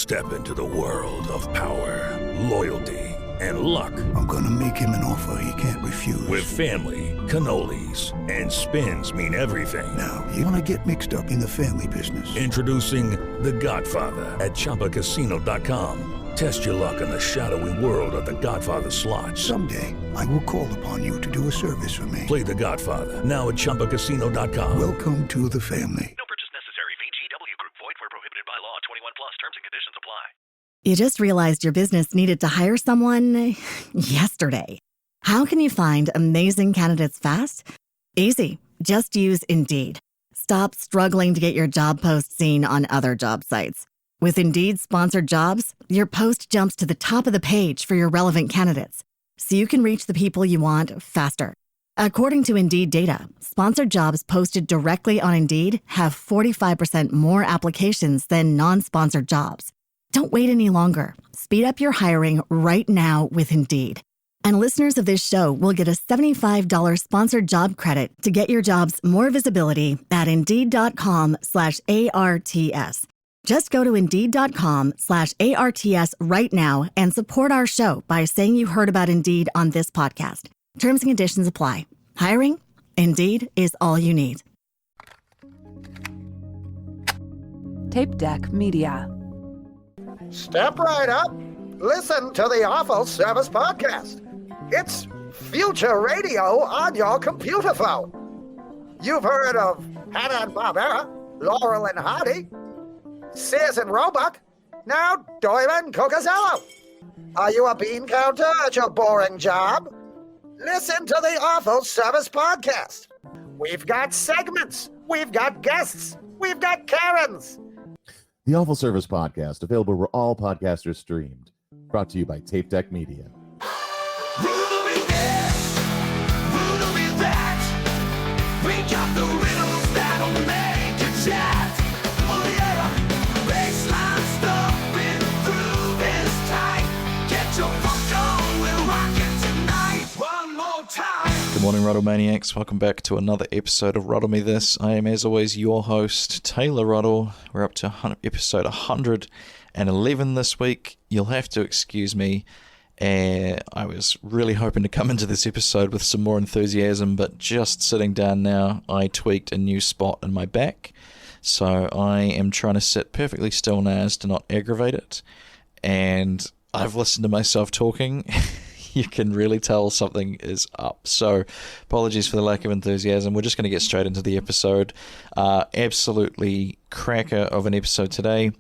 Step into the world of power, loyalty, and luck. I'm gonna make him an offer he can't refuse. With family, cannolis, and spins mean everything. Now, you wanna get mixed up in the family business. Introducing The Godfather at ChumbaCasino.com. Test your luck in the shadowy world of The Godfather slot. Someday, I will call upon you to do a service for me. Play The Godfather now at ChumbaCasino.com. Welcome to the family. No purchase necessary. VGW Group. Void where prohibited by law. 21 plus. Terms and conditions apply. You just realized your business needed to hire someone yesterday. How can you find amazing candidates fast? Easy. Just use Indeed. Stop struggling to get your job post seen on other job sites. With Indeed sponsored jobs, your post jumps to the top of the page for your relevant candidates, so you can reach the people you want faster. According to Indeed data, sponsored jobs posted directly on Indeed have 45% more applications than non-sponsored jobs. Don't wait any longer. Speed up your hiring right now with Indeed. And listeners of this show will get a $75 sponsored job credit to get your jobs more visibility at Indeed.com/ARTS. Just go to Indeed.com/ARTS right now and support our show by saying you heard about Indeed on this podcast. Terms and conditions apply. Hiring? Indeed is all you need. Tape Deck Media. Step right up. Listen to the Awful Service Podcast. It's future radio on your computer phone. You've heard of Hanna-Barbera, Laurel and Hardy, Sears and Roebuck, now Doyle and Cocazello. Are you a bean counter at your boring job? Listen to the Awful Service Podcast. We've got segments, we've got guests, we've got Karens. The Awful Service Podcast, available where all podcasters streamed. Brought to you by Tape Deck Media. Ruddle me this, ruddle me that. We got the riddles that'll make you chat. Oh yeah, baseline stuff been through this tight. Get your funk on, we'll rock it tonight. One more time. Good morning, Ruddle Maniacs. Welcome back to another episode of Ruddle Me This. I am, as always, your host, Taylor Ruddle. We're up to episode 111 this week. You'll have to excuse me. I was really hoping to come into this episode with some more enthusiasm, but just sitting down now, I tweaked a new spot in my back. So I am trying to sit perfectly still now as to not aggravate it. And I've listened to myself talking. You can really tell something is up. So apologies for the lack of enthusiasm. We're just going to get straight into the episode. Absolutely cracker of an episode today.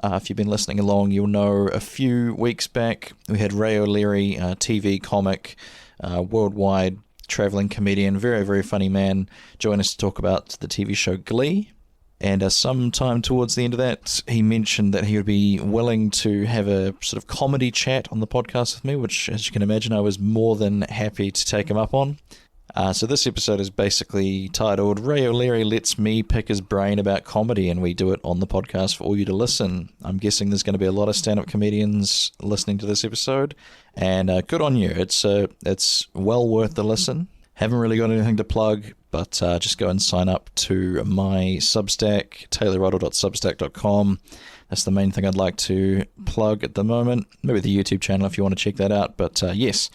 If you've been listening along, you'll know a few weeks back we had Ray O'Leary, TV comic, worldwide traveling comedian, very, very funny man, join us to talk about the TV show Glee. And sometime towards the end of that, he mentioned that he would be willing to have a sort of comedy chat on the podcast with me, which, as you can imagine, I was more than happy to take him up on. So this episode is basically titled, Ray O'Leary Lets Me Pick His Brain About Comedy, and we do it on the podcast for all you to listen. I'm guessing there's going to be a lot of stand-up comedians listening to this episode, and good on you. It's well worth the listen. Haven't really got anything to plug, but just go and sign up to my Substack, taylorruddle.substack.com. That's the main thing I'd like to plug at the moment. Maybe the YouTube channel if you want to check that out. But yes,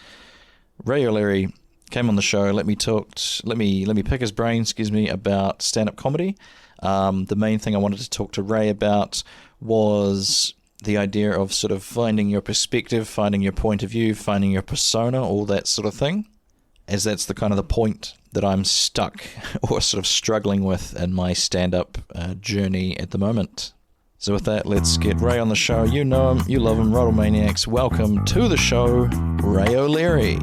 Ray O'Leary came on the show. Let me pick his brain, about stand-up comedy. The main thing I wanted to talk to Ray about was the idea of sort of finding your perspective, finding your point of view, finding your persona, all that sort of thing, as that's the kind of the point that I'm stuck or sort of struggling with in my stand-up journey at the moment. So with that, let's get Ray on the show. You know him, you love him, Ruddle Maniacs. Welcome to the show, Ray O'Leary.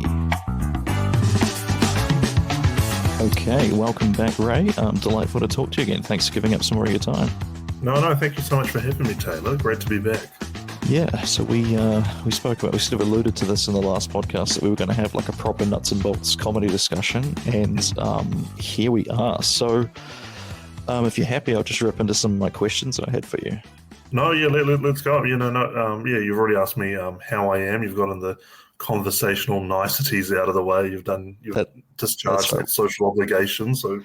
Okay, welcome back, Ray. Delightful to talk to you again. Thanks for giving up some more of your time. No, thank you so much for having me, Taylor. Great to be back. Yeah, so we spoke about, we sort of alluded to this in the last podcast, that we were going to have like a proper nuts and bolts comedy discussion, and here we are. So if you're happy, I'll just rip into some of my questions that I had for you. No, yeah, let's go. You've already asked me how I am. You've gotten the conversational niceties out of the way. You've discharged that social obligation. So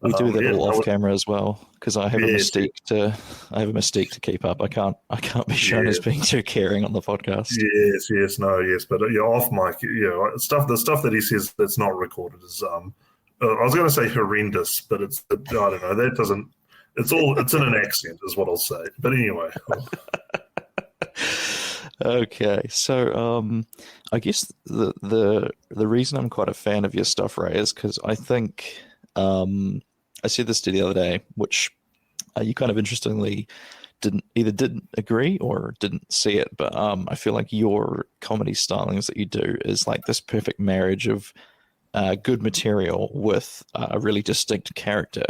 We do that all off would- camera as well, because I have a mystique to keep up. I can't be shown as being too caring on the podcast. Yes, but off mic, the stuff that he says that's not recorded is I was going to say horrendous, but I don't know, that doesn't. It's in an accent, is what I'll say. But anyway. Okay, so I guess the reason I'm quite a fan of your stuff, Ray, is because I think I said this to you the other day, which you kind of interestingly didn't agree or didn't see it, but I feel like your comedy stylings that you do is like this perfect marriage of good material with a really distinct character.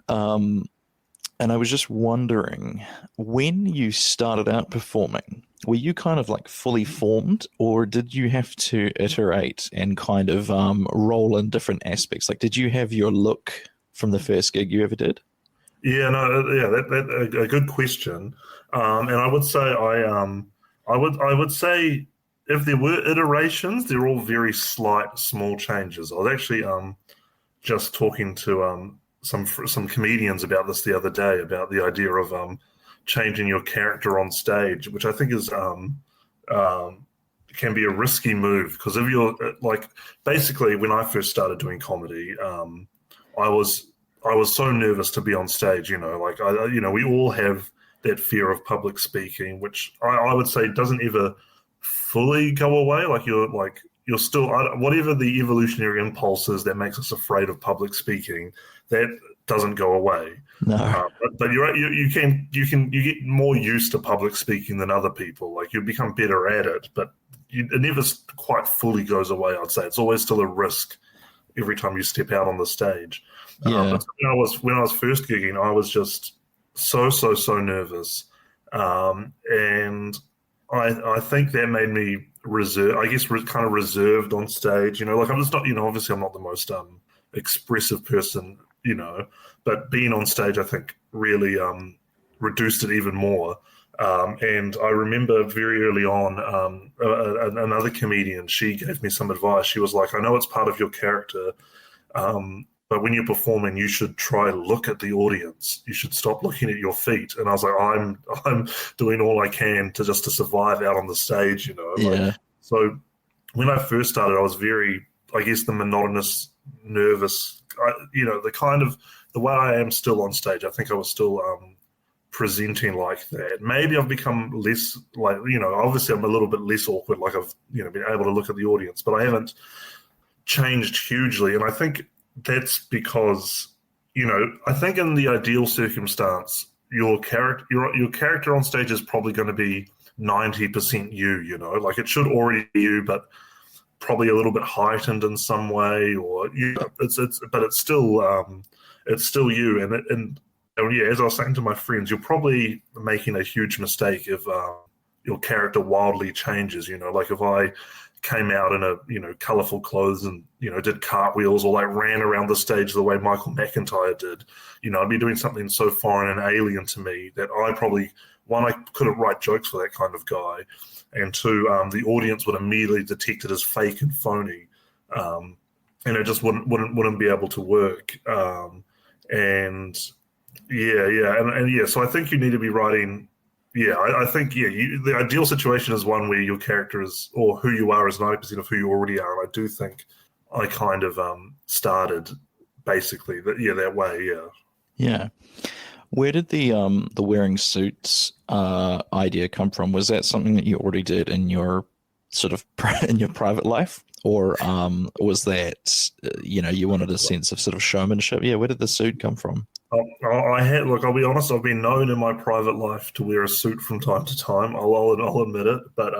And I was just wondering, when you started out performing, were you kind of like fully formed, or did you have to iterate and kind of roll in different aspects? Like, did you have your look from the first gig you ever did? That a good question. And I would say I would say if there were iterations, they're all very slight, small changes. I was actually just talking to some comedians about this the other day, about the idea of changing your character on stage, which I think is can be a risky move, because if you're basically when I first started doing comedy, I was so nervous to be on stage. We all have that fear of public speaking, which I would say doesn't ever fully go away. You're still, whatever the evolutionary impulse is that makes us afraid of public speaking, that doesn't go away. No. But you're right. You get more used to public speaking than other people. Like, you become better at it, but it never quite fully goes away. I'd say it's always still a risk every time you step out on the stage. Yeah. But when I was first gigging, I was just so nervous, and I think that made me kind of reserved on stage. I'm just not. Obviously, I'm not the most expressive person. But being on stage, I think, really reduced it even more. And I remember very early on, another comedian, she gave me some advice. She was like, "I know it's part of your character, but when you're performing, you should try to look at the audience. You should stop looking at your feet." And I was like, I'm doing all I can to survive out on the stage, So when I first started, I was very, I guess, the monotonous, nervous, the way I am still on stage. I think I was still presenting like that. Maybe I've become less obviously I'm a little bit less awkward. Like, I've been able to look at the audience, but I haven't changed hugely. And I think that's because, I think in the ideal circumstance, your character on stage is probably going to be 90% you, like it should already be you, but probably a little bit heightened in some way, or but it's still you. And as I was saying to my friends, you're probably making a huge mistake if your character wildly changes. Like if I came out in a colorful clothes and did cartwheels, or like ran around the stage the way Michael McIntyre did, I'd be doing something so foreign and alien to me that I probably, one, I couldn't write jokes for that kind of guy, and two, the audience would immediately detect it as fake and phony, and it just wouldn't be able to work. And so I think you need to be writing. I think the ideal situation is one where your character is, or who you are, is 90% of who you already are. And I do think I kind of started basically that way. Yeah. Where did the wearing suits idea come from? Was that something that you already did in your sort of in your private life, or was that you wanted a sense of sort of showmanship? Yeah. Where did the suit come from? I'll be honest, I've been known in my private life to wear a suit from time to time. I'll admit it, but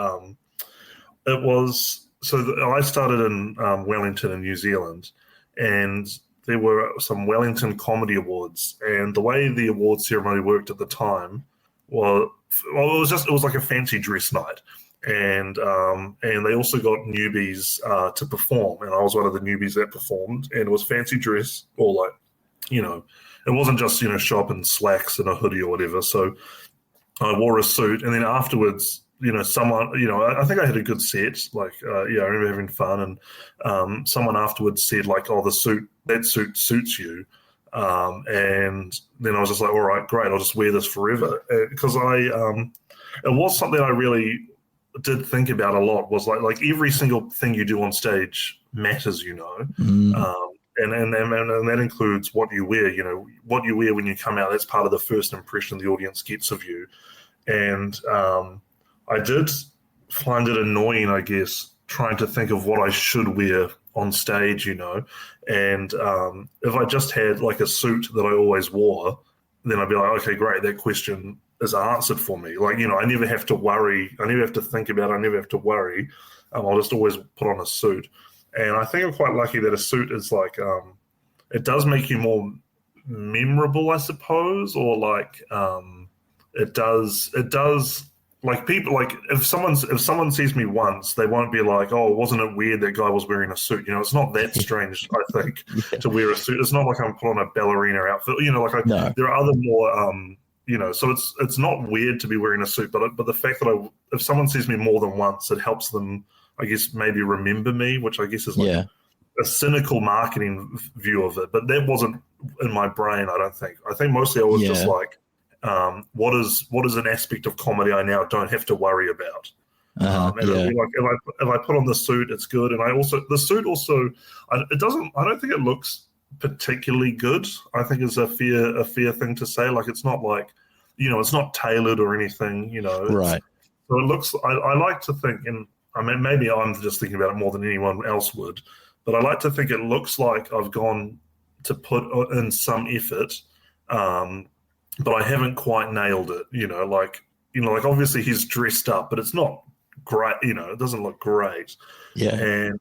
it was, I started in Wellington in New Zealand, and there were some Wellington Comedy Awards, and the way the award ceremony worked at the time was, it was like a fancy dress night, and they also got newbies to perform, and I was one of the newbies that performed, and it was fancy dress, or like, it wasn't just, show up in slacks and a hoodie or whatever. So I wore a suit, and then afterwards, someone, I think I had a good set. Like, I remember having fun, and someone afterwards said, like, "Oh, that suit suits you." And then I was just like, all right, great, I'll just wear this forever. Because it was something I really did think about a lot, was like every single thing you do on stage matters, you know. And that includes what you wear, you know, what you wear when you come out. That's part of the first impression the audience gets of you. And I did find it annoying, I guess, trying to think of what I should wear on stage, you know. And if I just had like a suit that I always wore, then I'd be like, okay, great, that question is answered for me. Like, you know, I never have to worry. I never have to think about it. I never have to worry. I'll just always put on a suit. And I think I'm quite lucky that a suit is like, it does make you more memorable, I suppose, or like it does like people, like if someone sees me once, they won't be like, oh, wasn't it weird that guy was wearing a suit? You know, it's not that strange, I think, to wear a suit. It's not like I'm putting on a ballerina outfit. You know, like there are other more, you know, so it's not weird to be wearing a suit, but the fact that if someone sees me more than once, it helps them, I guess, maybe remember me, which I guess is like a cynical marketing view of it. But that wasn't in my brain, I don't think. I think mostly I was just like, what is an aspect of comedy I now don't have to worry about? And like, if I put on the suit, it's good. And the suit also, I don't think it looks particularly good. I think it's a fair thing to say. Like, it's not like, you know, it's not tailored or anything, you know. Right. So it looks, I like to think, and I mean, maybe I'm just thinking about it more than anyone else would, but I like to think it looks like I've gone to put in some effort, but I haven't quite nailed it. You know, like obviously he's dressed up, but it's not great. You know, it doesn't look great. Yeah. And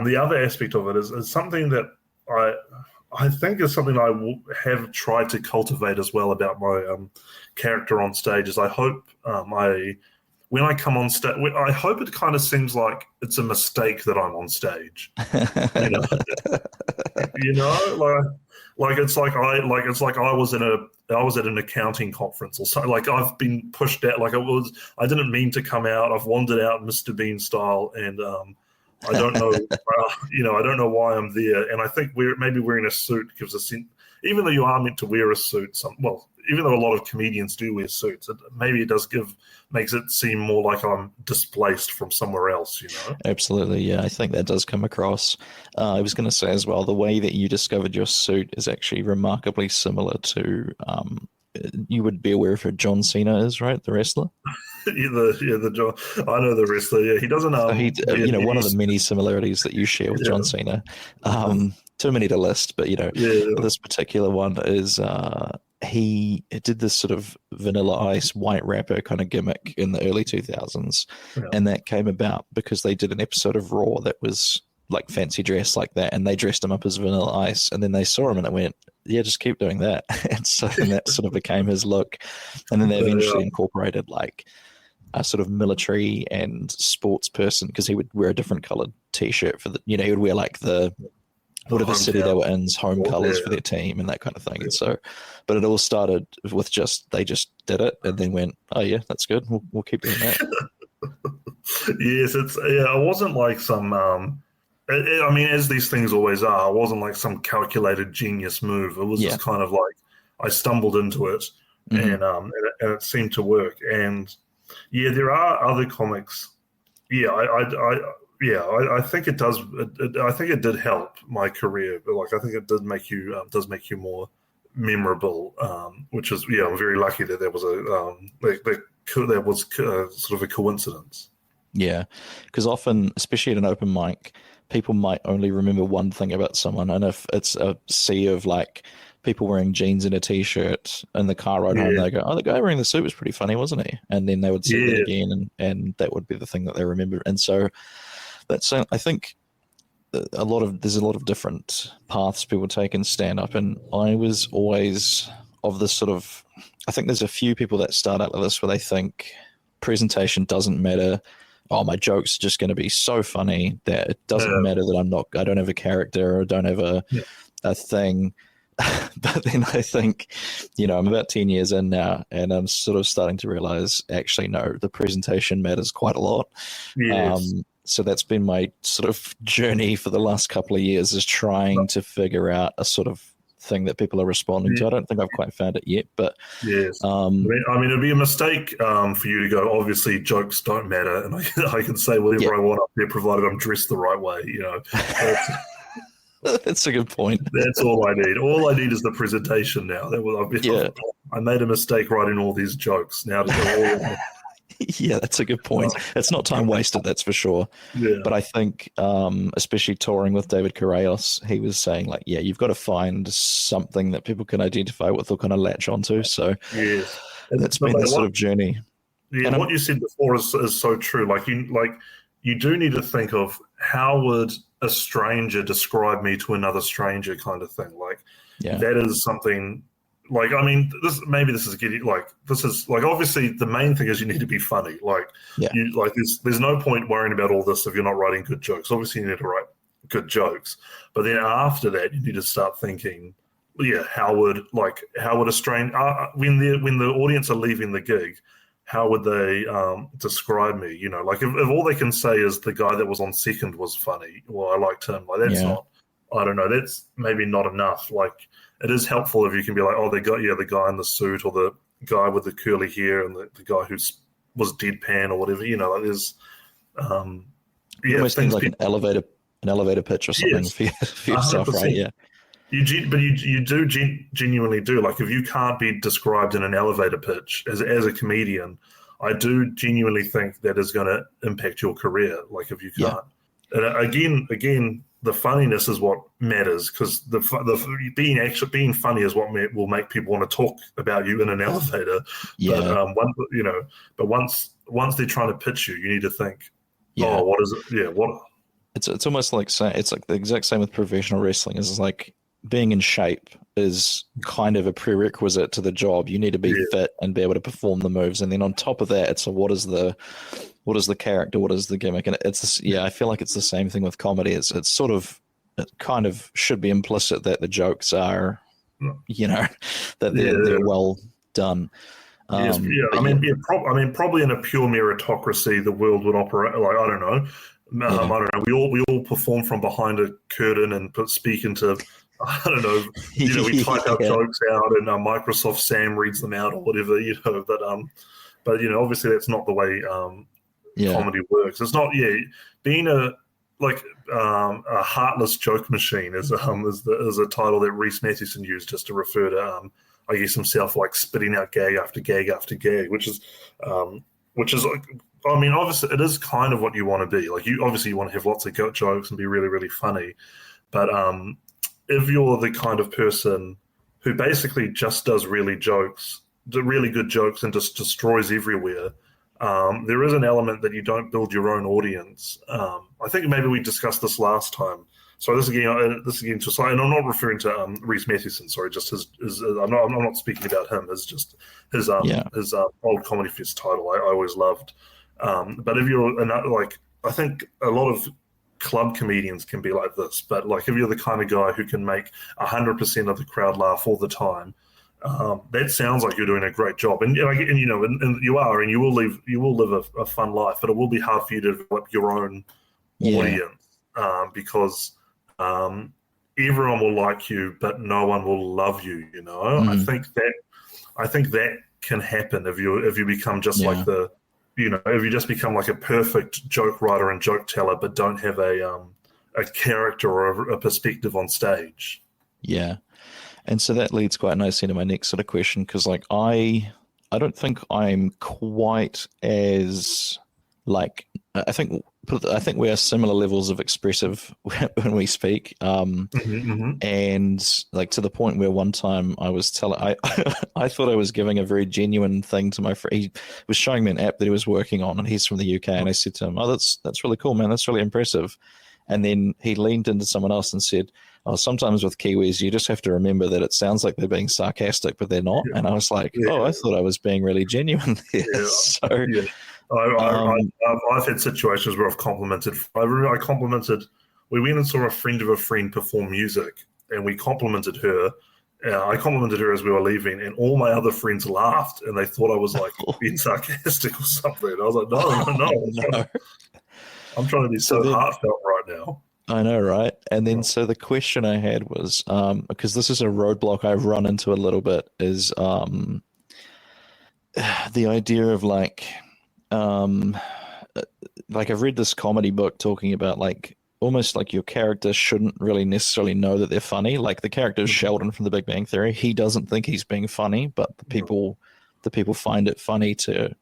the other aspect of it is something that I think is something I have tried to cultivate as well about my character on stage. Is I hope when I come on stage, I hope it kind of seems like it's a mistake that I'm on stage. You know, like it's like I was at an accounting conference or something. Like I've been pushed out. Like I didn't mean to come out. I've wandered out Mr. Bean style, and I don't know. I don't know why I'm there. And I think maybe wearing a suit gives a sense. Even though you are meant to wear a suit, even though a lot of comedians do wear suits, maybe it makes it seem more like I'm displaced from somewhere else, you know? Absolutely, yeah. I think that does come across. I was going to say as well, the way that you discovered your suit is actually remarkably similar to, you would be aware of who John Cena is, right? The wrestler? the John. I know the wrestler, yeah. He doesn't know. So one of the many similarities that you share with John Cena. Too many to list, but this particular one is he did this sort of Vanilla Ice white rapper kind of gimmick in the early 2000s, and that came about because they did an episode of Raw that was like fancy dress like that, and they dressed him up as Vanilla Ice, and then they saw him and it went, yeah, just keep doing that. And so then that sort of became his look, and then they eventually incorporated like a sort of military and sports person, because he would wear a different colored t-shirt for he would wear like the whatever city they were in's home colors for their team and that kind of thing. And so, but it all started with they just did it and then went, oh yeah, that's good. We'll keep doing that. Yes, it wasn't like some, I mean, as these things always are, it wasn't like some calculated genius move. It was just kind of like I stumbled into it, and it seemed to work. And yeah, there are other comics. Yeah, I think it does. I think it did help my career, but like I think it does make you more memorable. Which is I'm very lucky that there was that was sort of a coincidence. Yeah, because often, especially at an open mic, people might only remember one thing about someone, and if it's a sea of like people wearing jeans and a t-shirt in the car ride home, they go, oh, the guy wearing the suit was pretty funny, wasn't he? And then they would see it again, and that would be the thing that they remember. And so that's, I think, there's a lot of different paths people take in stand-up, and I was always of this sort of, I think there's a few people that start out like this where they think presentation doesn't matter. Oh, my joke's just going to be so funny that it doesn't matter that I don't have a character or don't have a thing. But then I think, I'm about 10 years in now, and I'm sort of starting to realize, actually, no, the presentation matters quite a lot. Yes. So that's been my sort of journey for the last couple of years, is trying to figure out a sort of thing that people are responding to. I don't think I've quite found it yet, but yes. I mean, it'd be a mistake for you to go, obviously jokes don't matter, and I can say whatever I want up there, provided I'm dressed the right way, you know. That's a good point. That's all I need. All I need is the presentation now. I made a mistake writing all these jokes. Now to go all yeah, that's a good point. It's not time wasted, that's for sure. Yeah. But I think, especially touring with David Corrales, he was saying, like, yeah, you've got to find something that people can identify with or kind of latch onto. So yes. that's been the sort of journey. Yeah, and what you said before is so true. Like you do need to think of how would a stranger describe me to another stranger, kind of thing. Like that is something. Like, I mean, this is obviously the main thing is you need to be funny. Like, there's no point worrying about all this if you're not writing good jokes. Obviously, you need to write good jokes, but then after that, you need to start thinking, how would a stranger when the audience are leaving the gig, how would they describe me? You know, like if all they can say is the guy that was on second was funny, well, I liked him. Like that's not. I don't know. That's maybe not enough. Like. It is helpful if you can be like, oh, the guy in the suit, or the guy with the curly hair, and the guy who was deadpan or whatever. You know, like there's, almost things like an elevator pitch or something for yourself, 100%. Right? Yeah. You do genuinely do. Like if you can't be described in an elevator pitch as a comedian, I do genuinely think that is going to impact your career. Like if you can't, and again. The funniness is what matters, because the being funny is what will make people want to talk about you in an elevator. Yeah. But once they're trying to pitch you, you need to think, oh, what is it? Yeah, what? It's almost like it's like the exact same with professional wrestling. It's like being in shape is kind of a prerequisite to the job. You need to be fit and be able to perform the moves, and then on top of that, it's what is the character, what is the gimmick, and I feel like it's the same thing with comedy. It kind of should be implicit that the jokes are, that they're well done. Probably in a pure meritocracy, the world would operate like I don't know. I don't know. We all perform from behind a curtain and speak into. I don't know. We type our jokes out, and Microsoft Sam reads them out or whatever. But obviously that's not the way comedy works. It's not. Being a heartless joke machine is a title that Rhys Mathieson used just to refer to I guess himself, like spitting out gag after gag after gag, which is like. I mean, obviously, it is kind of what you want to be. Like, you want to have lots of jokes and be really, really funny. But if you're the kind of person who basically just does really good jokes and just destroys everywhere, there is an element that you don't build your own audience. I think maybe we discussed this last time. So this again, just and I'm not referring to Rhys Mathieson. Sorry, just his. I'm not speaking about him. It's just his old Comedy Fest title. I always loved. But if you're I think a lot of club comedians can be like this. But like if you're the kind of guy who can make 100% of the crowd laugh all the time, that sounds like you're doing a great job. And you are, and you will live a fun life. But it will be hard for you to develop your own audience because everyone will like you, but no one will love you. I think that can happen if you become just like if you just become like a perfect joke writer and joke teller, but don't have a character or a perspective on stage. Yeah. And so that leads quite nicely into my next sort of question, because like I don't think I'm quite as I think we are similar levels of expressive when we speak. And like to the point where one time I was I thought I was giving a very genuine thing to my friend. He was showing me an app that he was working on, and he's from the UK. And I said to him, "Oh, that's really cool, man. That's really impressive." And then he leaned into someone else and said, "Oh, sometimes with Kiwis, you just have to remember that it sounds like they're being sarcastic, but they're not." And I was like, "Oh, I thought I was being really genuine there." Yeah. So. Yeah. I've had situations where I've complimented. We went and saw a friend of a friend perform music, and we complimented her. I complimented her as we were leaving, and all my other friends laughed, and they thought I was like being sarcastic or something. I was like, no. I'm trying to be so heartfelt right now. I know, right? And then so the question I had was, because this is a roadblock I've run into a little bit, is the idea of like I've read this comedy book talking about like almost like your character shouldn't really necessarily know that they're funny. Like the character is Sheldon from The Big Bang Theory. He doesn't think he's being funny, but the people find it funny to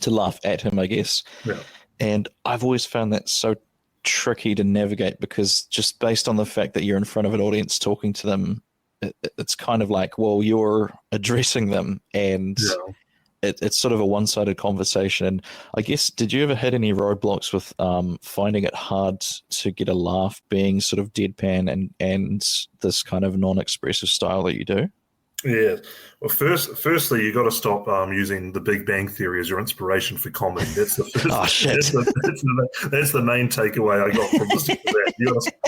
laugh at him, I guess. Yeah. And I've always found that so tricky to navigate, because just based on the fact that you're in front of an audience talking to them, it's kind of like, well, you're addressing them, and it's sort of a one-sided conversation. And I guess, did you ever hit any roadblocks with finding it hard to get a laugh being sort of deadpan and this kind of non-expressive style that you do? Yeah. Well, firstly, you got to stop using The Big Bang Theory as your inspiration for comedy. That's the first. Oh, shit. That's the main takeaway I got from listening to that.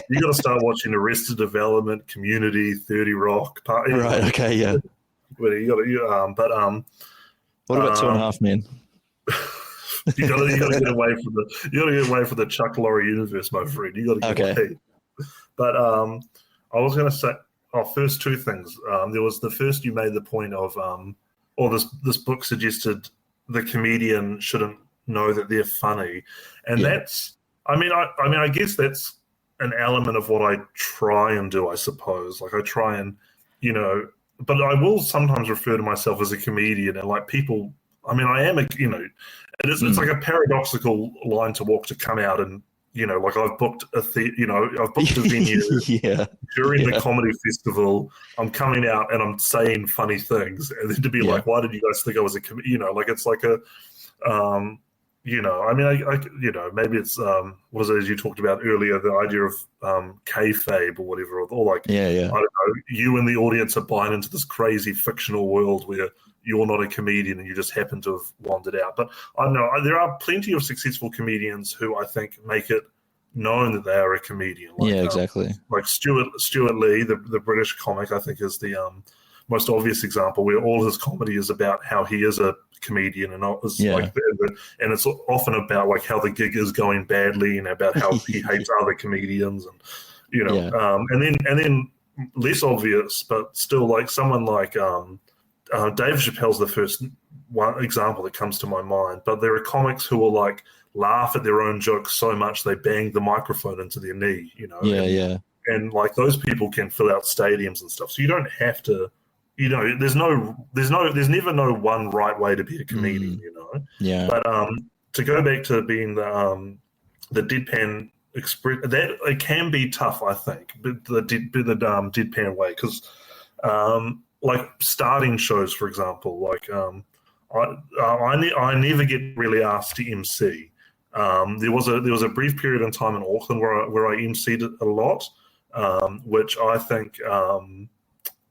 You got to start watching Arrested Development, Community, 30 Rock. Right. Okay. Yeah. But what about 2.5 Men? you got to get away from the Chuck Lorre universe, my friend. You got to get away. But I was going to say. First two things. There was the first, you made the point of, or this book suggested the comedian shouldn't know that they're funny, and that's. I guess that's an element of what I try and do. I suppose, like I try and, but I will sometimes refer to myself as a comedian, and like people. I am it's like a paradoxical line to walk to come out and. Like I've booked a venue during the comedy festival. I'm coming out and I'm saying funny things, and then to be like, why did you guys think I was a like it's like a, maybe it's what is it as you talked about earlier, the idea of kayfabe or whatever, or like I don't know, you and the audience are buying into this crazy fictional world where you're not a comedian and you just happen to have wandered out. But I know there are plenty of successful comedians who I think make it known that they are a comedian. Like, exactly. Like Stuart Lee, the British comic, I think is the most obvious example, where all his comedy is about how he is a comedian, and and it's often about like how the gig is going badly and about how he hates other comedians, and and then less obvious, but still like someone like Dave Chappelle's the first one example that comes to my mind, but there are comics who will like laugh at their own jokes so much they bang the microphone into their knee, and like those people can fill out stadiums and stuff. So you don't have to, there's never no one right way to be a comedian, But to go back to being the deadpan express, that it can be tough, I think, but the deadpan way, because like starting shows, for example, like I never get really asked to MC. There was a brief period in time in Auckland where I MC'd a lot, which I think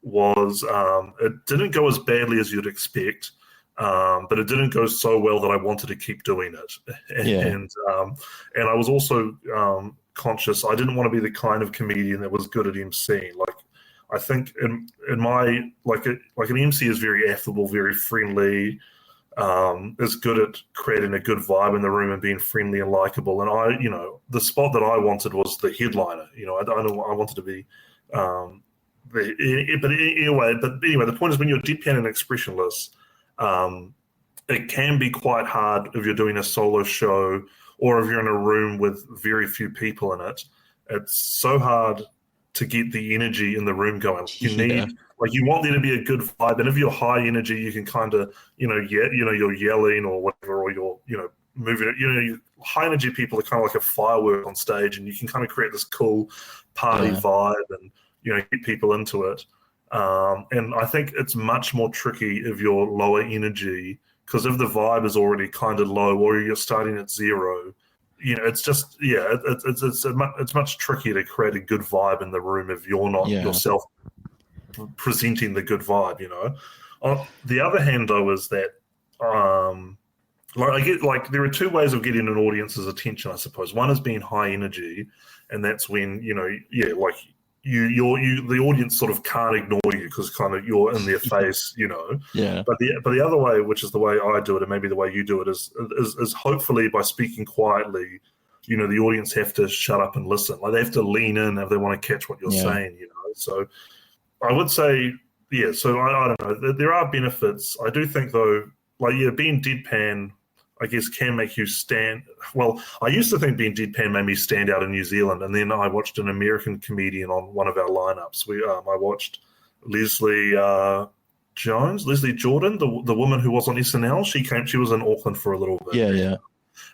was it didn't go as badly as you'd expect, but it didn't go so well that I wanted to keep doing it. And I was also conscious I didn't want to be the kind of comedian that was good at MCing. Like I think in my like an MC is very affable, very friendly, is good at creating a good vibe in the room and being friendly and likable. And I, the spot that I wanted was the headliner. I wanted to be, but anyway, the point is when you're deadpan and expressionless, it can be quite hard if you're doing a solo show or if you're in a room with very few people in it. It's so hard to get the energy in the room going. You need, like, you want there to be a good vibe, and if you're high energy, you can kind of, you're yelling or whatever, or you're, moving it. High energy people are kind of like a firework on stage, and you can kind of create this cool party vibe and get people into it. And I think it's much more tricky if you're lower energy, because if the vibe is already kind of low or you're starting at zero. It's just it's much trickier to create a good vibe in the room if you're not yourself presenting the good vibe. On the other hand, though, is that there are two ways of getting an audience's attention, I suppose. One is being high energy, and that's when the audience sort of can't ignore you because kind of you're in their face, Yeah. But the other way, which is the way I do it, and maybe the way you do it, is hopefully by speaking quietly, the audience have to shut up and listen. Like they have to lean in if they want to catch what you're saying, So I would say, yeah. So I don't know. There are benefits. I do think though, being deadpan, I guess, can make you stand. Well, I used to think being deadpan made me stand out in New Zealand, and then I watched an American comedian on one of our lineups. I watched Leslie Jordan, the woman who was on SNL. She was in Auckland for a little bit. Yeah.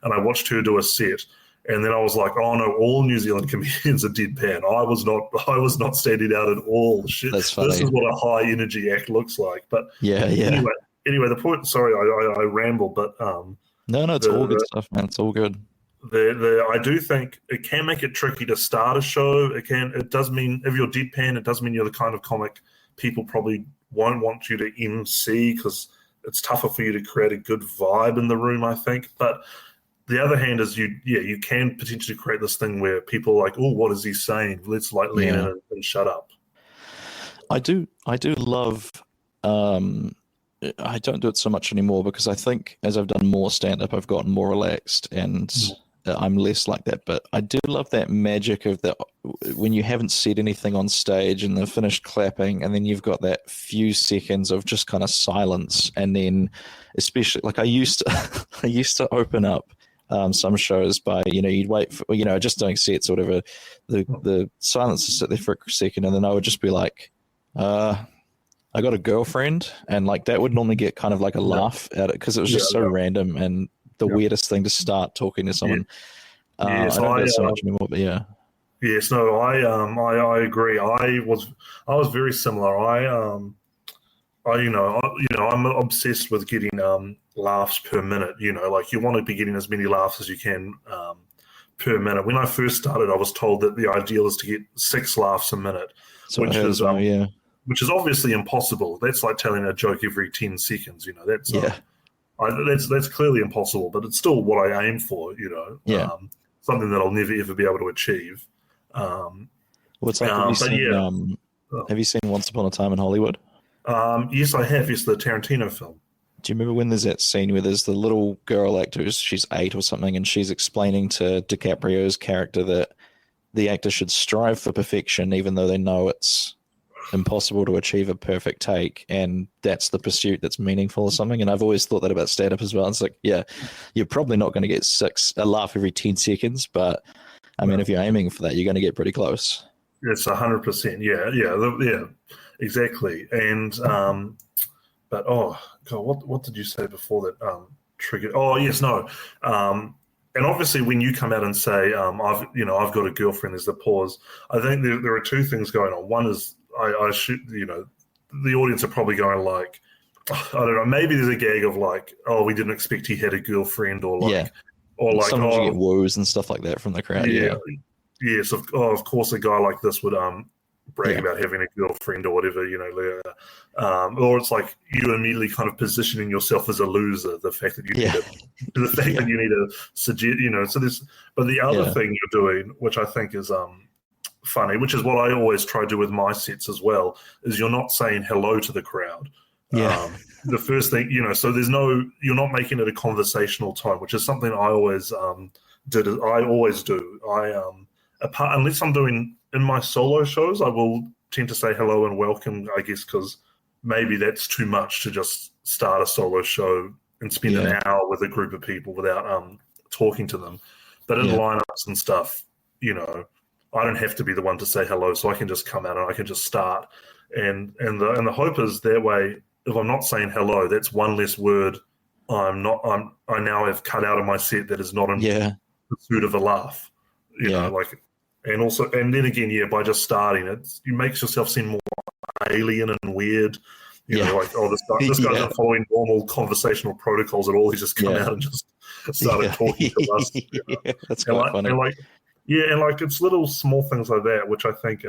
And I watched her do a set, and then I was like, oh no, all New Zealand comedians are deadpan. I was not standing out at all. Shit, that's funny. This is what a high energy act looks like. But yeah. Anyway, the point. Sorry, I ramble, but No, it's all good stuff, man. It's all good. I do think it can make it tricky to start a show. It does mean if you're deadpan, it does mean you're the kind of comic people probably won't want you to MC because it's tougher for you to create a good vibe in the room, I think. But the other hand is you can potentially create this thing where people are like, oh, what is he saying? Let's lean in and shut up. I do love. I don't do it so much anymore because I think as I've done more stand-up, I've gotten more relaxed and I'm less like that. But I do love that magic of that when you haven't said anything on stage and they're finished clapping, and then you've got that few seconds of just kind of silence, and then especially like I used to open up some shows by you'd wait for just doing sets or whatever. The silence would sit there for a second, and then I would just be like, I got a girlfriend, and like that would normally get kind of like a laugh at it because it was just so random and the weirdest thing to start talking to someone. I don't do it so much anymore, but yeah. Yes, no, I agree. I was very similar. I'm obsessed with getting laughs per minute. Like you want to be getting as many laughs as you can per minute. When I first started, I was told that the ideal is to get 6 laughs a minute, which is obviously impossible. That's like telling a joke every 10 seconds. That's clearly impossible, but it's still what I aim for. Something that I'll never ever be able to achieve. Have you seen Once Upon a Time in Hollywood? Yes, I have. Yes, the Tarantino film. Do you remember when there's that scene where there's the little girl actor, she's 8 or something, and she's explaining to DiCaprio's character that the actor should strive for perfection even though they know it's impossible to achieve a perfect take, and that's the pursuit that's meaningful or something. And I've always thought that about stand-up as well. It's like, you're probably not going to get a laugh every 10 seconds, but I mean, if you're aiming for that, you're going to get pretty close. It's 100%. Yeah, exactly. And but oh god, what did you say before that triggered? Oh yes, no. And obviously, when you come out and say, I've got a girlfriend, there's the pause. I think there are 2 things going on. One is I should, the audience are probably going like, I don't know, maybe there's a gag of like, oh, we didn't expect he had a girlfriend, or like, sometimes you get woos and stuff like that from the crowd. Yes, of course, a guy like this would brag about having a girlfriend or whatever, or it's like you immediately kind of positioning yourself as a loser. The fact that you need that you need to suggest, so this. But the other thing you're doing, which I think is funny, which is what I always try to do with my sets as well, is you're not saying hello to the crowd. The first thing, so you're not making it a conversational tone, which is something I always did. I always do. Unless I'm doing in my solo shows, I will tend to say hello and welcome, I guess, because maybe that's too much to just start a solo show and spend an hour with a group of people without talking to them. But in lineups and stuff, I don't have to be the one to say hello, so I can just come out and I can just start. And the hope is that way, if I'm not saying hello, that's one less word I now have cut out of my set that is not in pursuit of a laugh. And then again, by just starting it, you makes yourself seem more alien and weird. Like, oh, this guy's not following normal conversational protocols at all. He just come out and just started talking to us. That's quite funny. And it's little small things like that, which I think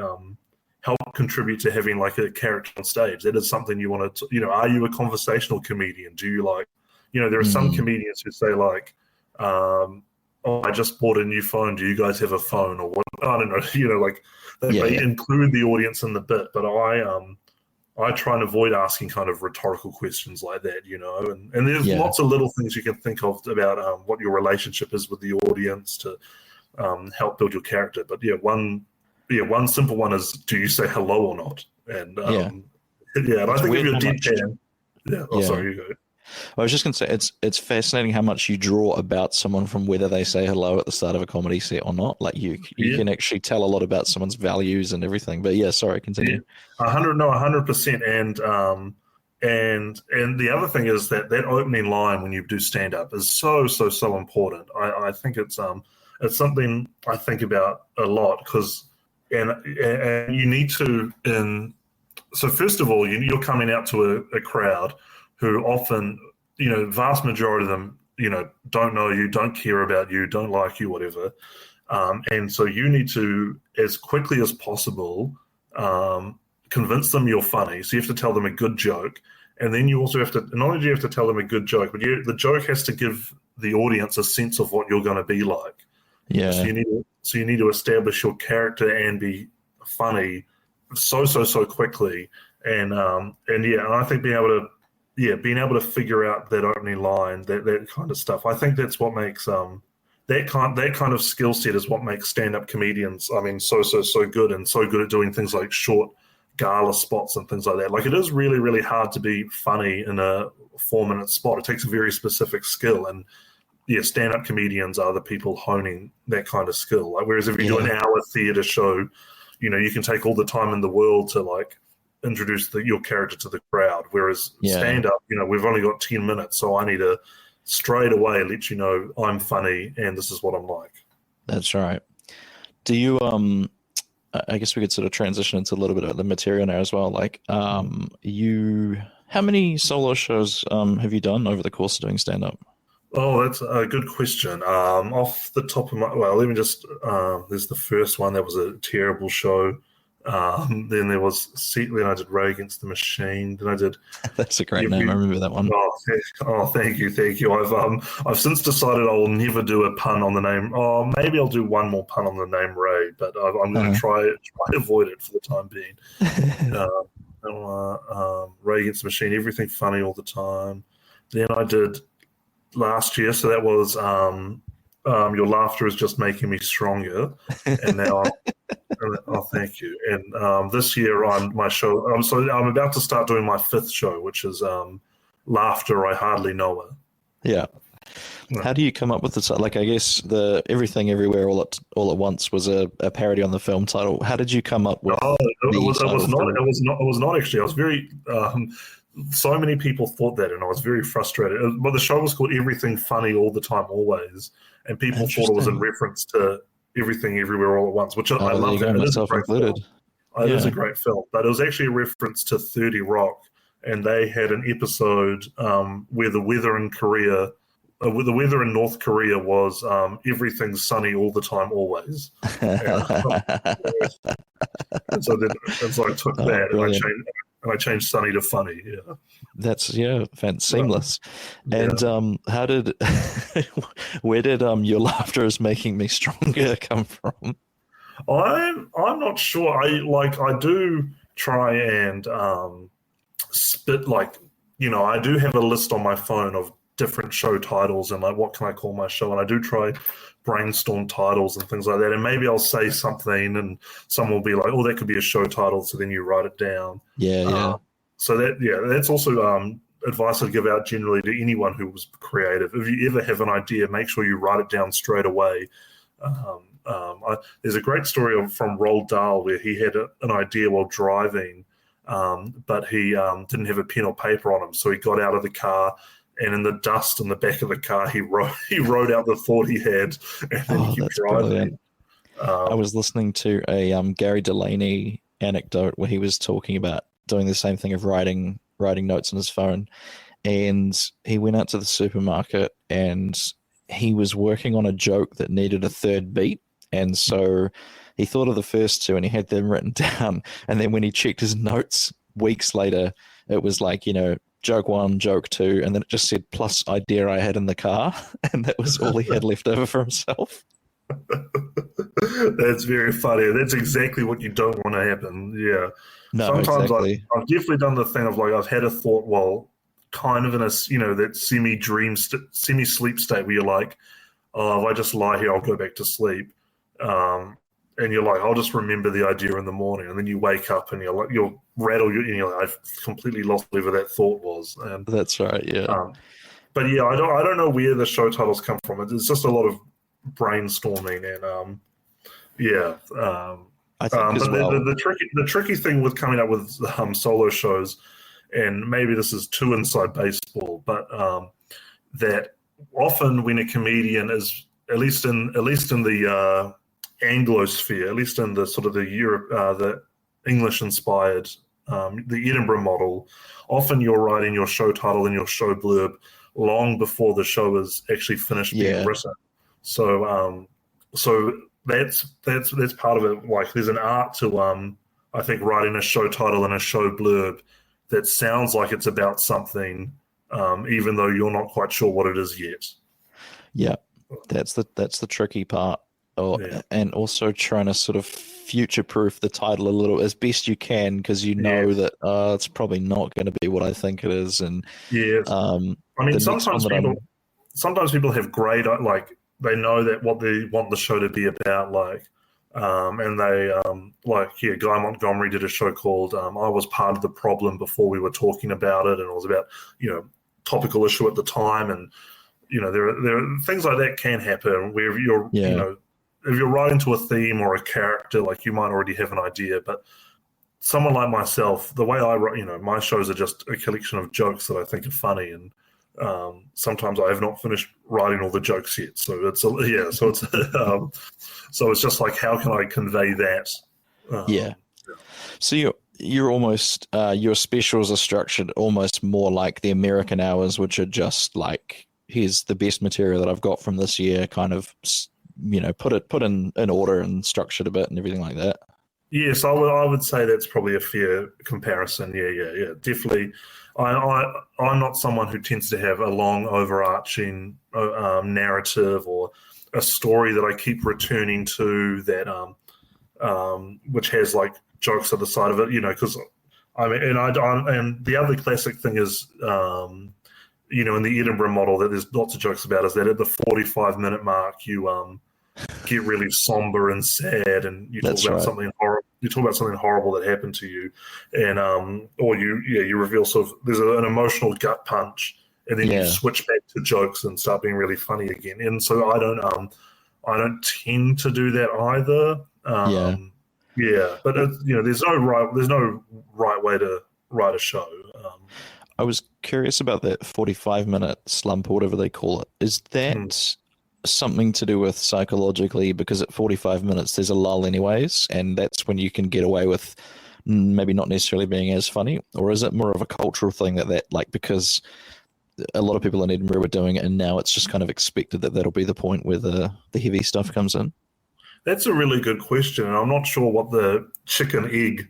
help contribute to having like a character on stage. That is something you want to, are you a conversational comedian? Do you like, there are some comedians who say like, oh, I just bought a new phone. Do you guys have a phone or what? I don't know. You know, like they may include the audience in the bit, but I try and avoid asking kind of rhetorical questions like that, you know. And there's lots of little things you can think of about what your relationship is with the audience to help build your character. But one simple one is, do you say hello or not? And and I think if you're deadpan, sorry, you go. I was just going to say, it's fascinating how much you draw about someone from whether they say hello at the start of a comedy set or not. Like you can actually tell a lot about someone's values and everything. But sorry, continue. 100%. And the other thing is that opening line when you do stand up is so important. I think it's something I think about a lot because and you need to so first of all you're coming out to a crowd who often, you know, vast majority of them, you know, don't know you, don't care about you, don't like you, whatever. And so you need to, as quickly as possible, convince them you're funny. So you have to tell them a good joke. And then you also have to, not only do you have to tell them a good joke, but the joke has to give the audience a sense of what you're going to be like. Yeah. So you need to establish your character and be funny so quickly. And I think being able to figure out that opening line, that kind of stuff. I think that's what makes that kind of skill set is what makes stand-up comedians, I mean, so good and so good at doing things like short gala spots and things like that. Like it is really, really hard to be funny in a 4-minute spot. It takes a very specific skill, and stand-up comedians are the people honing that kind of skill. Like whereas if you do an hour theatre show, you know, you can take all the time in the world to like introduce your character to the crowd, whereas stand-up, you know, we've only got 10 minutes, so I need to straight away let you know I'm funny and this is what I'm like. That's right. Do you I guess we could sort of transition into a little bit of the material now as well. Like how many solo shows have you done over the course of doing stand-up? Oh, that's a good question. Off the top of my, let me just, there's the first one that was a terrible show. Then there was then I did Ray Against the Machine. Then I did. That's a great name. I remember that one. Thank you. I've since decided I will never do a pun on the name. Oh, maybe I'll do one more pun on the name Ray, but I'm going to try to avoid it for the time being. Ray Against the Machine. Everything funny all the time. Then I did last year, so that was Your Laughter Is Just Making Me Stronger, and now. Thank you. And this year on my show, I'm about to start doing my 5th show, which is Laughter I Hardly Know Her. Yeah. How do you come up with this? Like, I guess the Everything Everywhere All at Once was a parody on the film title. How did you come up with? It was not actually. I was very. So many people thought that, and I was very frustrated. But the show was called Everything Funny All the Time Always, and people thought it was in reference to Everything Everywhere All at Once, which I love. It is a great film. It is a great film, but it was actually a reference to 30 Rock, and they had an episode where the weather in Korea, the weather in North Korea was everything's sunny all the time, always. And so I took that and I changed sunny to funny. Yeah, that's seamless. And where did Your Laughter Is Making Me Stronger come from? I'm not sure. I do try and spit, like, you know, I do have a list on my phone of different show titles and like what can I call my show, and I do try brainstorm titles and things like that, and maybe I'll say something and someone will be like, oh, that could be a show title, so then you write it down. So that's also advice I'd give out generally to anyone who was creative. If you ever have an idea, make sure you write it down straight away. There's a great story from Roald Dahl where he had an idea while driving, but he didn't have a pen or paper on him, so he got out of the car, and in the dust in the back of the car, he wrote out the thought he had, and then he kept driving. I was listening to a Gary Delaney anecdote where he was talking about doing the same thing of writing notes on his phone, and he went out to the supermarket and he was working on a joke that needed a third beat, and so he thought of the first two and he had them written down, and then when he checked his notes weeks later, it was like, you know, joke 1, joke 2, and then it just said plus idea I had in the car, and that was all he had left over for himself. That's very funny. That's exactly what you don't want to happen. Yeah. No, Sometimes exactly. I've definitely done the thing of like I've had a thought while kind of in a that semi-sleep state where you're like, oh, if I just lie here, I'll go back to sleep. And you're like, I'll just remember the idea in the morning, and then you wake up and you'll rattle and you're like, I've completely lost whatever that thought was. And that's right. Yeah. But yeah, I don't know where the show titles come from. It's just a lot of brainstorming and I think as well. The tricky thing with coming up with solo shows, and maybe this is too inside baseball, but that often when a comedian is at least in the Anglosphere, at least in the sort of the Europe, the English-inspired, the Edinburgh model, often you're writing your show title and your show blurb long before the show is actually finished being written. So that's part of it. Like there's an art to I think writing a show title and a show blurb that sounds like it's about something, even though you're not quite sure what it is yet. Yeah, that's the tricky part. And also trying to sort of future-proof the title a little as best you can, because you know that it's probably not going to be what I think it is. And I mean, sometimes people have great, like they know that what they want the show to be about, like, and they Guy Montgomery did a show called I Was Part of the Problem Before We Were Talking About It, and it was about topical issue at the time, and there are things like that can happen where you're if you're writing to a theme or a character, like you might already have an idea, but someone like myself, the way I write, my shows are just a collection of jokes that I think are funny, and sometimes I have not finished writing all the jokes yet. So it's so it's just like, how can I convey that? So you're almost your specials are structured almost more like the American hours, which are just like, here's the best material that I've got from this year, kind of put in order and structured a bit and everything like that. Yes, I would say that's probably a fair comparison. Yeah, definitely. I'm not someone who tends to have a long overarching narrative or a story that I keep returning to that which has like jokes at the side of it, because and the other classic thing is in the Edinburgh model that there's lots of jokes about is that at the 45-minute mark you get really somber and sad, and you talk about something horrible. You talk about something horrible that happened to you, and or you reveal sort of there's an emotional gut punch, and then you switch back to jokes and start being really funny again. And so I don't tend to do that either. But there's no right way to write a show. I was curious about that 45-minute slump or whatever they call it. Is that something to do with psychologically, because at 45 minutes there's a lull anyways, and that's when you can get away with maybe not necessarily being as funny? Or is it more of a cultural thing that like, because a lot of people in Edinburgh were doing it and now it's just kind of expected that that'll be the point where the heavy stuff comes in? That's a really good question, and I'm not sure what the chicken egg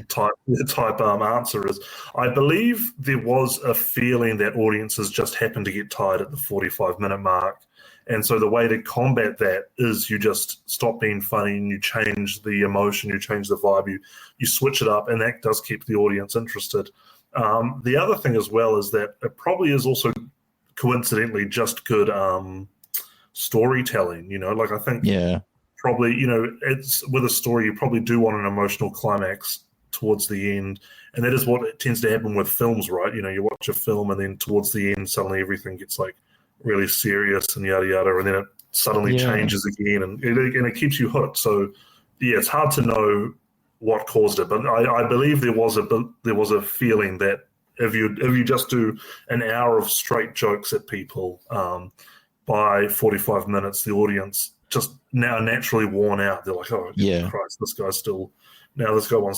type answer is. I believe there was a feeling that audiences just happened to get tired at the 45-minute mark, and so the way to combat that is you just stop being funny and you change the emotion, you change the vibe, you switch it up, and that does keep the audience interested. The other thing as well is that it probably is also coincidentally just good storytelling. Like I think probably, it's with a story, you probably do want an emotional climax towards the end. And that is what tends to happen with films, right? You watch a film and then towards the end, suddenly everything gets like really serious and yada, yada. And then it suddenly changes again and it keeps you hooked. So it's hard to know what caused it. But I believe there was a feeling that if you just do an hour of straight jokes at people, by 45 minutes, the audience just now naturally worn out. They're like, oh, Christ, this guy wants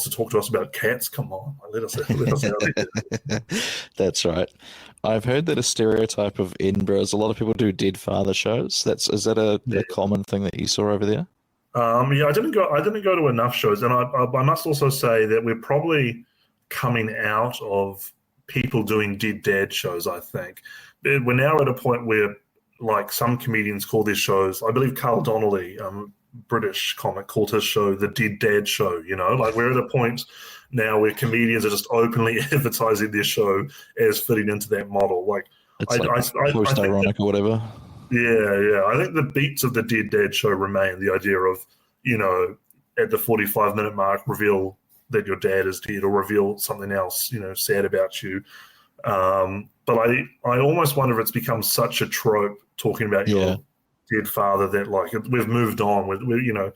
to talk to us about cats. Come on, let us out here. That's right. I've heard that a stereotype of Edinburgh is a lot of people do dead father shows. Is that a common thing that you saw over there? I didn't go to enough shows, and I must also say that we're probably coming out of people doing dead dad shows, I think. We're now at a point where, like, some comedians call their shows, I believe Carl Donnelly, British comic, called his show the Dead Dad Show, you know? Like, we're at a point now where comedians are just openly advertising their show as fitting into that model. Like, it's post-ironic or whatever. Yeah. I think the beats of the Dead Dad Show remain. The idea of, you know, at the 45-minute mark, reveal that your dad is dead or reveal something else, you know, sad about you. But I almost wonder if it's become such a trope talking about your dead father that, like, we've moved on. We're you know,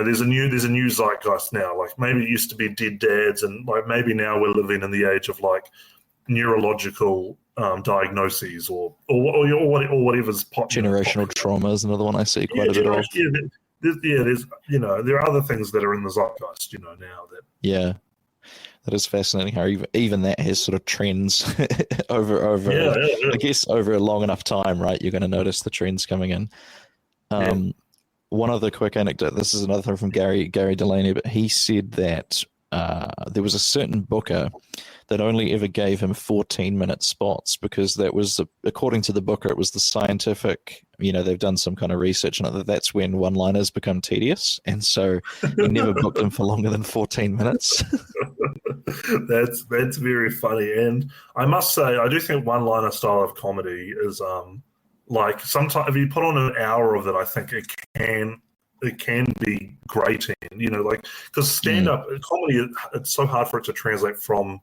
there's a new zeitgeist now. Like, maybe it used to be dead dads, and like maybe now we're living in the age of like neurological diagnoses or whatever's popular. Generational trauma is another one I see quite a bit of. There's there are other things that are in the zeitgeist, you know, now that. Yeah. That is fascinating how even that has sort of trends over I guess over a long enough time, right? You're going to notice the trends coming in. One other quick anecdote. This is another thing from Gary Delaney, but he said that there was a certain booker that only ever gave him 14-minute spots because that was, according to the booker, it was the scientific, you know, they've done some kind of research on it, that's when one-liners become tedious. And so he never booked him for longer than 14 minutes. That's very funny. And I must say, I do think one-liner style of comedy is like sometimes if you put on an hour of it, I think it can be grating, you know, like because stand-up comedy, it's so hard for it to translate from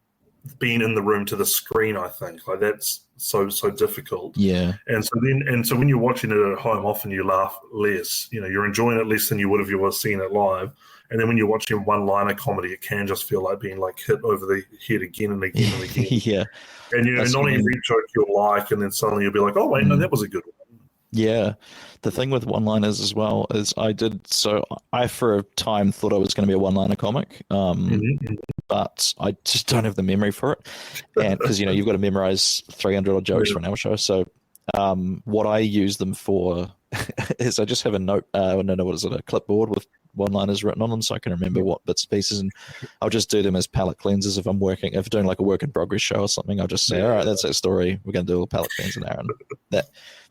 being in the room to the screen. I think like that's so difficult. Yeah. And so when you're watching it at home, often you laugh less. You know, you're enjoying it less than you would if you were seeing it live. And then when you're watching one-liner comedy, it can just feel like being like hit over the head again and again and again. Yeah. And you know, not every joke you'll like, and then suddenly you'll be like, oh wait, no, that was a good one. Yeah. The thing with one-liners as well is I for a time thought I was going to be a one-liner comic, but I just don't have the memory for it. And because, you know, you've got to memorize 300 odd jokes for an hour show. So what I use them for is I just have a clipboard with one-liners written on them so I can remember what bits and pieces, and I'll just do them as palate cleansers if I'm doing like a work in progress show or something. I'll just say, all right, that's that story, we're going to do a palate cleanser now, and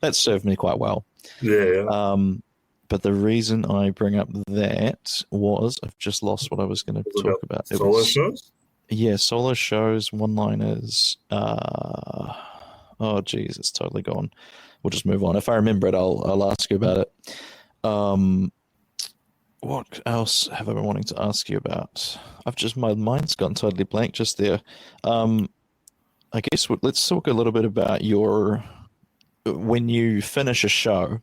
that served me quite well. But the reason I bring up that was I've just lost what I was going to talk about. Solo shows? Yeah, solo shows, one-liners. Oh geez, it's totally gone. We'll just move on. If I remember it, I'll ask you about it. What else have I been wanting to ask you about? My mind's gone totally blank just there. I guess let's talk a little bit about when you finish a show,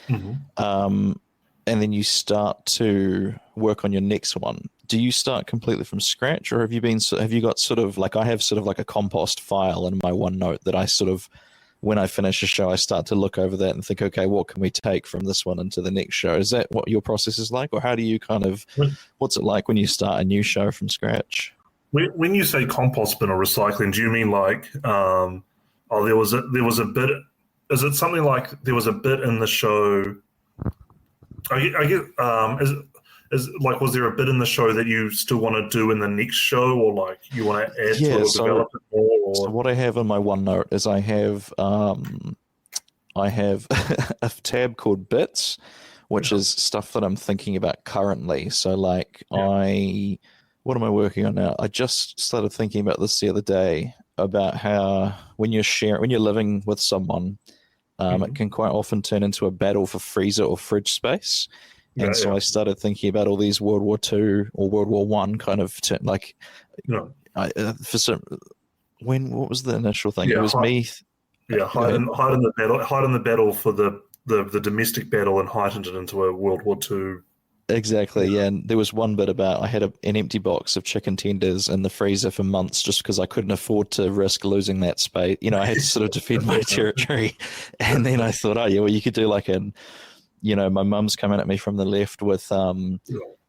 and then you start to work on your next one. Do you start completely from scratch, or have you got sort of like, I have sort of like a compost file in my OneNote that I sort of, when I finish a show, I start to look over that and think, okay, what can we take from this one into the next show? Is that what your process is like? Or how do you what's it like when you start a new show from scratch? When you say compost bin or recycling, do you mean like, there was a bit, is it something like there was a bit in the show, I get, is like, was there a bit in the show that you still want to do in the next show, or like you want to add to it or develop it more? Or? So what I have in my OneNote is I have a tab called Bits, which is stuff that I'm thinking about currently. So like what am I working on now? I just started thinking about this the other day about how when you're living with someone, it can quite often turn into a battle for freezer or fridge space. And I started thinking about all these World War II or World War I kind of what was the initial thing? It was me. Hide in the battle for the domestic battle and heightened it into a World War II. Exactly, yeah. And there was one bit about I had an empty box of chicken tenders in the freezer for months just because I couldn't afford to risk losing that space. You know, I had to sort of defend my territory. And then I thought, you could do like my mum's coming at me from the left with all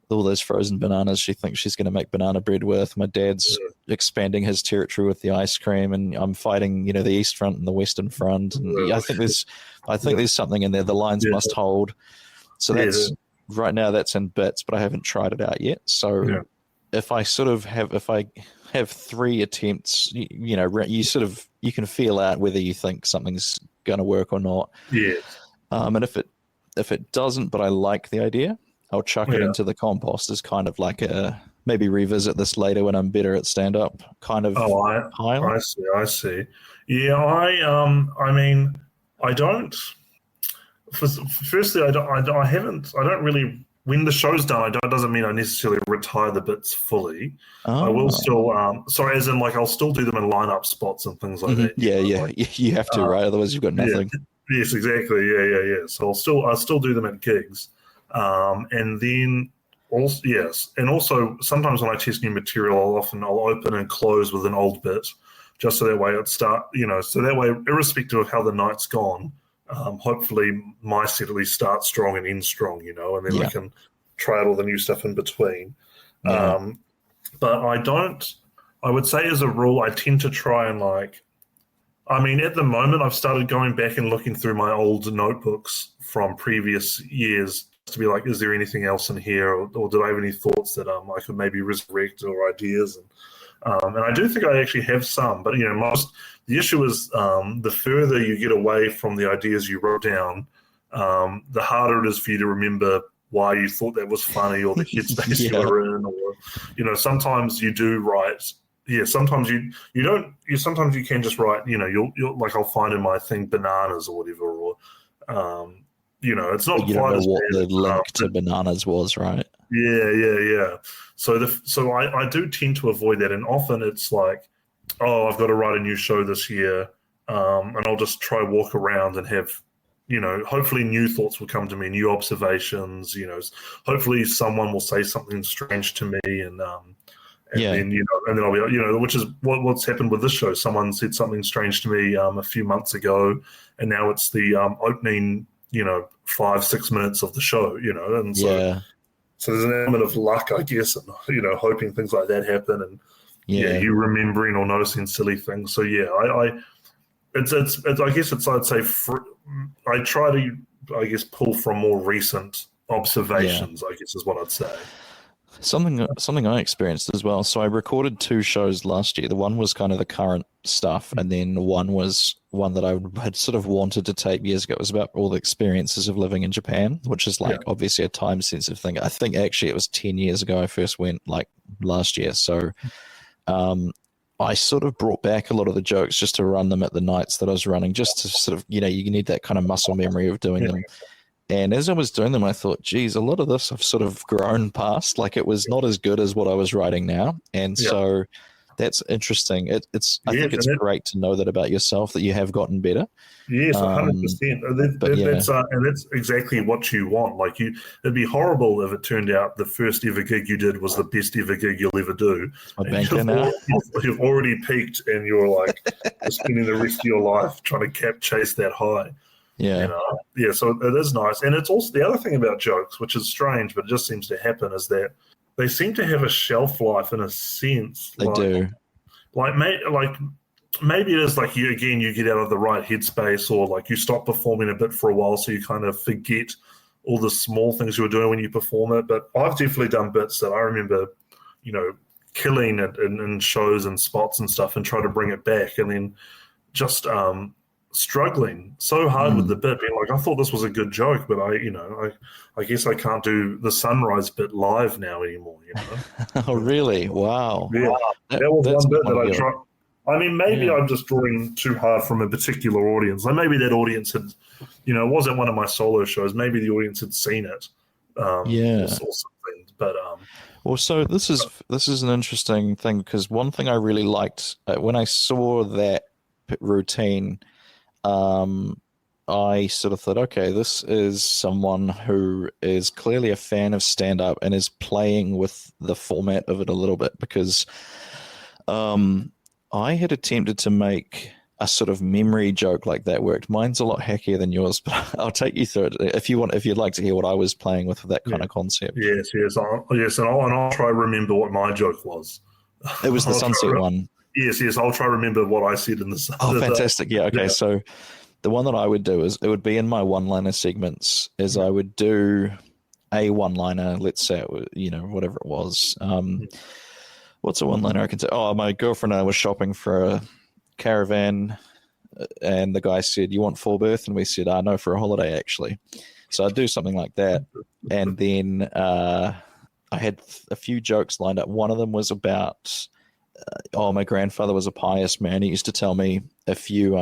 those frozen bananas she thinks she's going to make banana bread with. My dad's expanding his territory with the ice cream, and I'm fighting, the East Front and the Western Front. And I think there's something in there. The lines must hold. So right now that's in Bits, but I haven't tried it out yet. So if I have 3 attempts, you know, you can feel out whether you think something's going to work or not. Yeah. And if it doesn't, but I like the idea, I'll chuck it into the compost as kind of like maybe revisit this later when I'm better at stand up kind of. I see. Yeah, I mean, I don't. Firstly, I don't really. When the show's done, doesn't mean I necessarily retire the bits fully. I will still, as in like I'll still do them in lineup spots and things like that. Yeah, like, you have to, right? Otherwise, you've got nothing. Yeah, yes, exactly. Yeah. So I'll still do them at gigs, and then also and also sometimes when I test new material, I'll open and close with an old bit, just so that way irrespective of how the night's gone. Hopefully my set at least starts strong and ends strong, you know, and then we can try out all the new stuff in between. But I would say as a rule, I tend to try and at the moment I've started going back and looking through my old notebooks from previous years to be like, is there anything else in here? Or did I have any thoughts that I could maybe resurrect or ideas? And I do think I actually have some, but, you know, the issue is the further you get away from the ideas you wrote down, the harder it is for you to remember why you thought that was funny or the headspace you were in, or, you know, sometimes you do write. Yeah, sometimes you don't. Sometimes you can just write. You know, you'll like I'll find in my thing bananas or whatever, or you know, it's not you quite don't know as what bad the link to bananas was, right? Yeah. So I do tend to avoid that, and often it's like, oh, I've got to write a new show this year, and I'll just try walk around and have, you know, hopefully new thoughts will come to me, new observations. You know, hopefully someone will say something strange to me, and then, you know, and then I'll be, you know, which is what's happened with this show. Someone said something strange to me a few months ago, and now it's the opening, you know, 5-6 minutes of the show, you know, and so there's an element of luck, I guess, and, you know, hoping things like that happen, and you remembering or noticing silly things. So I'd say I try to, I guess, pull from more recent observations. I guess is what I'd say. Something I experienced as well. So I recorded 2 shows last year. The one was kind of the current stuff, and then one was one that I had sort of wanted to tape years ago. It was about all the experiences of living in Japan, which is like obviously a time-sensitive thing. I think actually it was 10 years ago I first went, like last year. So I sort of brought back a lot of the jokes just to run them at the nights that I was running, just to sort of, you know, you need that kind of muscle memory of doing them. And as I was doing them, I thought, geez, a lot of this I've sort of grown past. Like it was not as good as what I was writing now. And so that's interesting. I think it's great to know that about yourself, that you have gotten better. Yes, 100%. And that's exactly what you want. Like it'd be horrible if it turned out the first ever gig you did was the best ever gig you'll ever do. You've already peaked, and you're like spending the rest of your life trying to chase that high. Yeah. You know? So it is nice. And it's also the other thing about jokes, which is strange, but it just seems to happen, is that they seem to have a shelf life in a sense. They do. Maybe it is like you get out of the right headspace, or like you stop performing a bit for a while, so you kind of forget all the small things you were doing when you perform it. But I've definitely done bits that I remember, you know, killing it in shows and spots and stuff, and try to bring it back, and then just struggling so hard with the bit, being like, I thought this was a good joke, but I guess I can't do the sunrise bit live now anymore, you know. Oh, really? Wow. Yeah. That was one bit that I tried. I mean, maybe I'm just drawing too hard from a particular audience. Like maybe that audience had, you know, it wasn't one of my solo shows. Maybe the audience had seen it. Or something. But well, so this is an interesting thing, because one thing I really liked when I saw that routine, I sort of thought, okay, this is someone who is clearly a fan of stand-up and is playing with the format of it a little bit, because I had attempted to make a sort of memory joke like that worked. Mine's a lot hackier than yours, but I'll take you through it if you'd like to hear what I was playing with that kind of concept. Yes, and I'll try to remember what my joke was. It was the sunset one. Yes, I'll try to remember what I said in the sunset. Oh, fantastic! Yeah, okay. So the one that I would do is, it would be in my one-liner segments. Is I would do a one-liner, let's say it was, whatever it was. What's a one-liner I can say? Oh, my girlfriend and I were shopping for a caravan, and the guy said, "You want full berth?" And we said, "No, for a holiday, actually." So I'd do something like that. And then I had a few jokes lined up. One of them was about, my grandfather was a pious man. He used to tell me, if you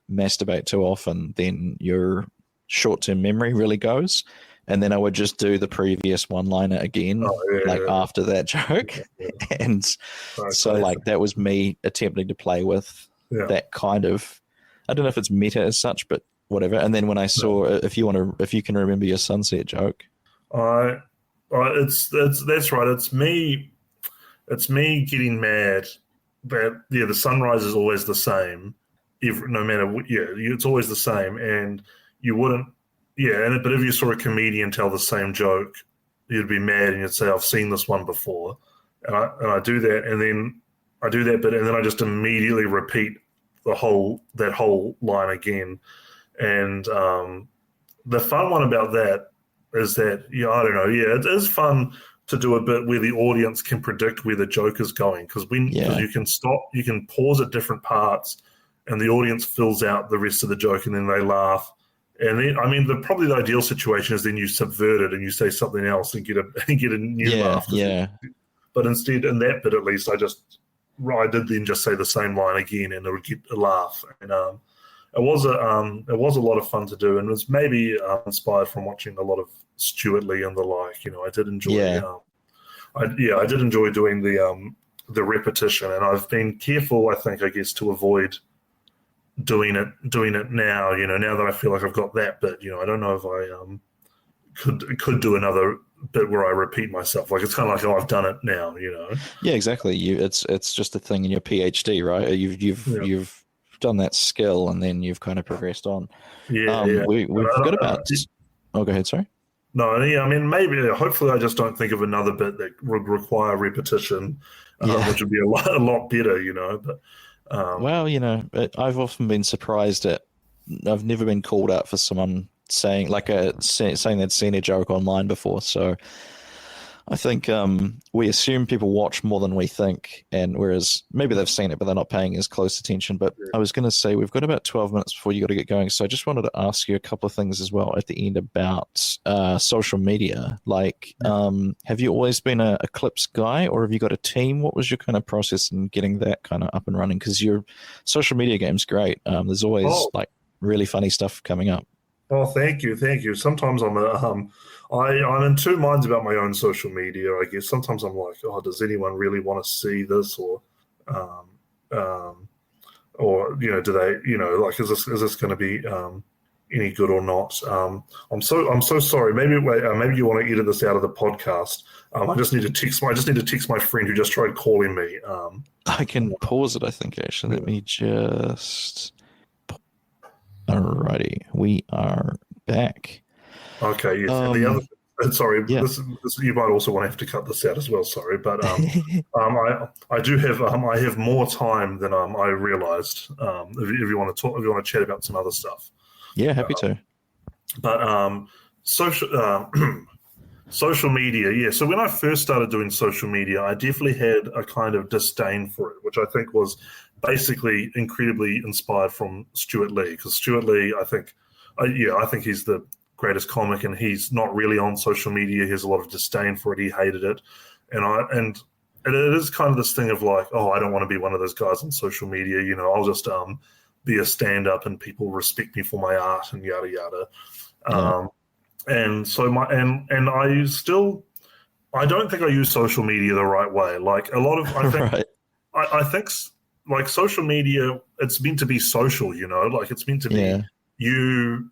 masturbate too often, then your short-term memory really goes. And then I would just do the previous one-liner again, after that joke. And so that was me attempting to play with that kind of, I don't know if it's meta as such, but whatever. And then when I saw, if you can remember your sunset joke. That's right. It's me getting mad that, the sunrise is always the same. No matter what, it's always the same. And you wouldn't, but if you saw a comedian tell the same joke, you'd be mad and you'd say, "I've seen this one before." And I do that, and then I do that bit, and then I just immediately repeat that whole line again. And the fun one about that is that, I don't know, it is fun to do a bit where the audience can predict where the joke is going, because you can stop, you can pause at different parts, and the audience fills out the rest of the joke, and then they laugh. And then, probably the ideal situation is then you subvert it and you say something else and get a new laugh. Yeah. But instead, in that bit at least, I did then just say the same line again, and it would get a laugh. And it was a lot of fun to do, and it was maybe inspired from watching a lot of Stuart Lee and the like. I did enjoy. I did enjoy doing the repetition, and I've been careful, I guess, to avoid doing it now. Now that I feel like I've got that bit, I don't know if I could do another bit where I repeat myself. Like, it's kind of like, I've done it now. Yeah, exactly. It's just a thing in your PhD, right? You've done that skill, and then you've kind of progressed on. We've got about. Oh, go ahead. Sorry. No, maybe, hopefully I just don't think of another bit that would require repetition, which would be a lot better, but. I've often been surprised at, I've never been called out for someone saying they'd seen a joke online before. So I think we assume people watch more than we think, and whereas maybe they've seen it, but they're not paying as close attention. But I was going to say, we've got about 12 minutes before you got to get going. So I just wanted to ask you a couple of things as well at the end about social media. Like, have you always been a clips guy, or have you got a team? What was your kind of process in getting that kind of up and running? Because your social media game's great. There's always really funny stuff coming up. Oh, thank you. Sometimes I'm in two minds about my own social media, I guess. Sometimes I'm like, does anyone really want to see this, or do they, like, is this going to be any good or not? I'm so sorry. Maybe you want to edit this out of the podcast. I just need to text my friend who just tried calling me. I can pause it, I think, actually. Let me just. Alrighty, we are back. Okay, yes. And the other, sorry, this you might also want to have to cut this out as well. Sorry, but I do have I have more time than I realized. If you want to talk, if you want to chat about some other stuff. Yeah, happy to. But social media, yeah. So when I first started doing social media, I definitely had a kind of disdain for it, which I think was basically incredibly inspired from Stuart Lee, because Stuart Lee, I think he's the greatest comic, and he's not really on social media. He has a lot of disdain for it. He hated it, and it is kind of this thing of like, I don't want to be one of those guys on social media. I'll just be a stand-up, and people respect me for my art and yada yada. And so I don't think I use social media the right way. Like a lot of, I think, right. I think like social media, it's meant to be social, like it's meant to be you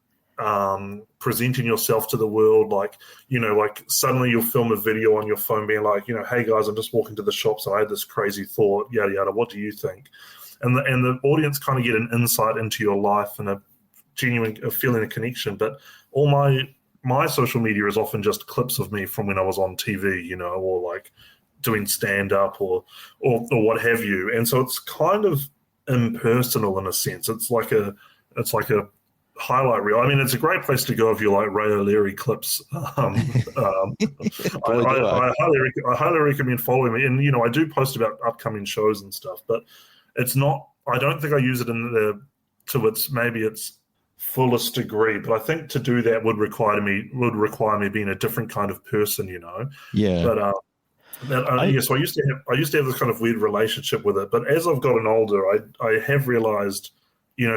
presenting yourself to the world. Like, like suddenly you'll film a video on your phone being like, hey guys, I'm just walking to the shops and I had this crazy thought, yada, yada. What do you think? And the audience kind of get an insight into your life and a genuine feeling of connection. But all my social media is often just clips of me from when I was on TV, or like doing stand-up or what have you. And so it's kind of impersonal in a sense. It's like a highlight reel. I mean, it's a great place to go if you like Ray O'Leary clips. I highly recommend following me. And, I do post about upcoming shows and stuff, but it's not, I don't think I use it to its fullest degree, but I think to do that would require me being a different kind of person, Yeah. But, so I used to have this kind of weird relationship with it, but as I've gotten older, I have realized,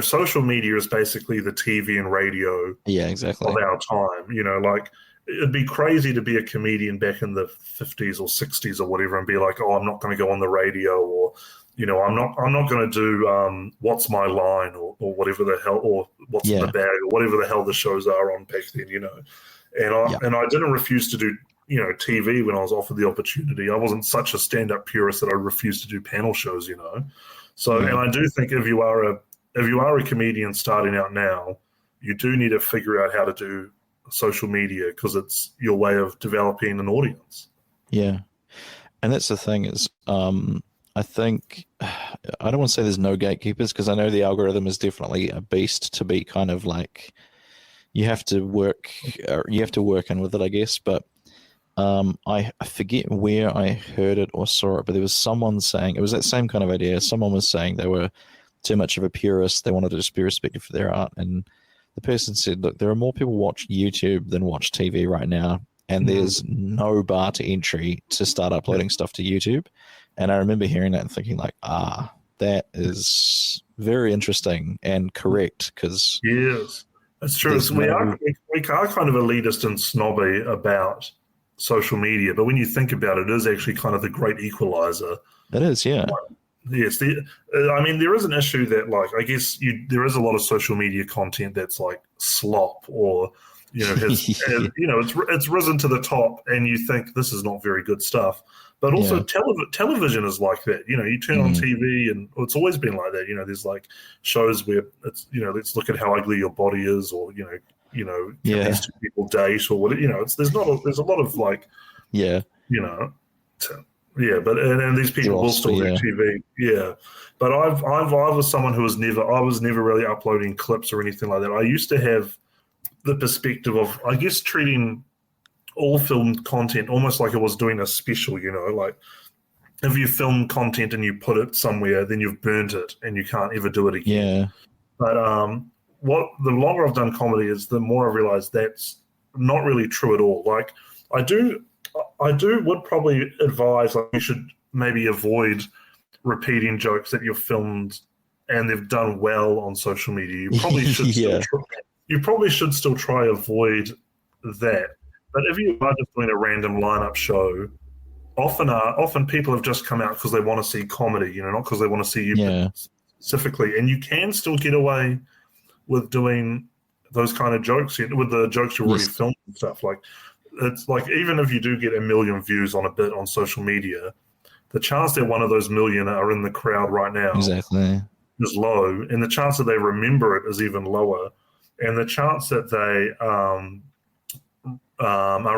social media is basically the TV and radio exactly. of our time. Like it'd be crazy to be a comedian back in the 50s or 60s or whatever and be like, oh, I'm not going to go on the radio, or I'm not going to do What's My Line or whatever the hell, or What's in the Bag, or whatever the hell the shows are on back then, and I didn't refuse to do TV when I was offered the opportunity. I wasn't such a stand-up purist that I refused to do panel shows, So, and I do think if you are a comedian starting out now, you do need to figure out how to do social media, because it's your way of developing an audience. Yeah, and that's the thing is, I think, I don't want to say there's no gatekeepers, because I know the algorithm is definitely a beast to be kind of like, you have to work in with it, I guess, but I forget where I heard it or saw it, but there was someone saying, it was that same kind of idea. Someone was saying they were too much of a purist. They wanted to just be respected for their art. And the person said, look, there are more people watch YouTube than watch TV right now. And there's no bar to entry to start uploading stuff to YouTube. And I remember hearing that and thinking like, that is very interesting and correct, because yes, that's true. We are kind of elitist and snobby about social media, but when you think about it, it is actually kind of the great equalizer. It is, yeah. Yes, there is an issue that, like, I guess there is a lot of social media content that's like slop, or it's risen to the top, and you think this is not very good stuff. But also television is like that. You turn on TV, and it's always been like that. There's like shows where it's let's look at how ugly your body is, or can these two people date, or what? There's a lot of like but and these people will still do TV. Yeah. But I was someone who was never really uploading clips or anything like that. I used to have the perspective of, I guess, treating all filmed content almost like it was doing a special, like if you film content and you put it somewhere, then you've burnt it and you can't ever do it again. Yeah. But the longer I've done comedy is, the more I realize that's not really true at all. Like would probably advise, like, you should maybe avoid repeating jokes that you've filmed and they've done well on social media. You probably should still try avoid that. But if you are just doing a random lineup show, often people have just come out because they want to see comedy, not because they want to see you specifically. And you can still get away with doing those kind of jokes, with the jokes you already filmed and stuff. Like, it's like, even if you do get 1 million views on a bit on social media, the chance that one of those million are in the crowd right now is low, and the chance that they remember it is even lower, and the chance that they are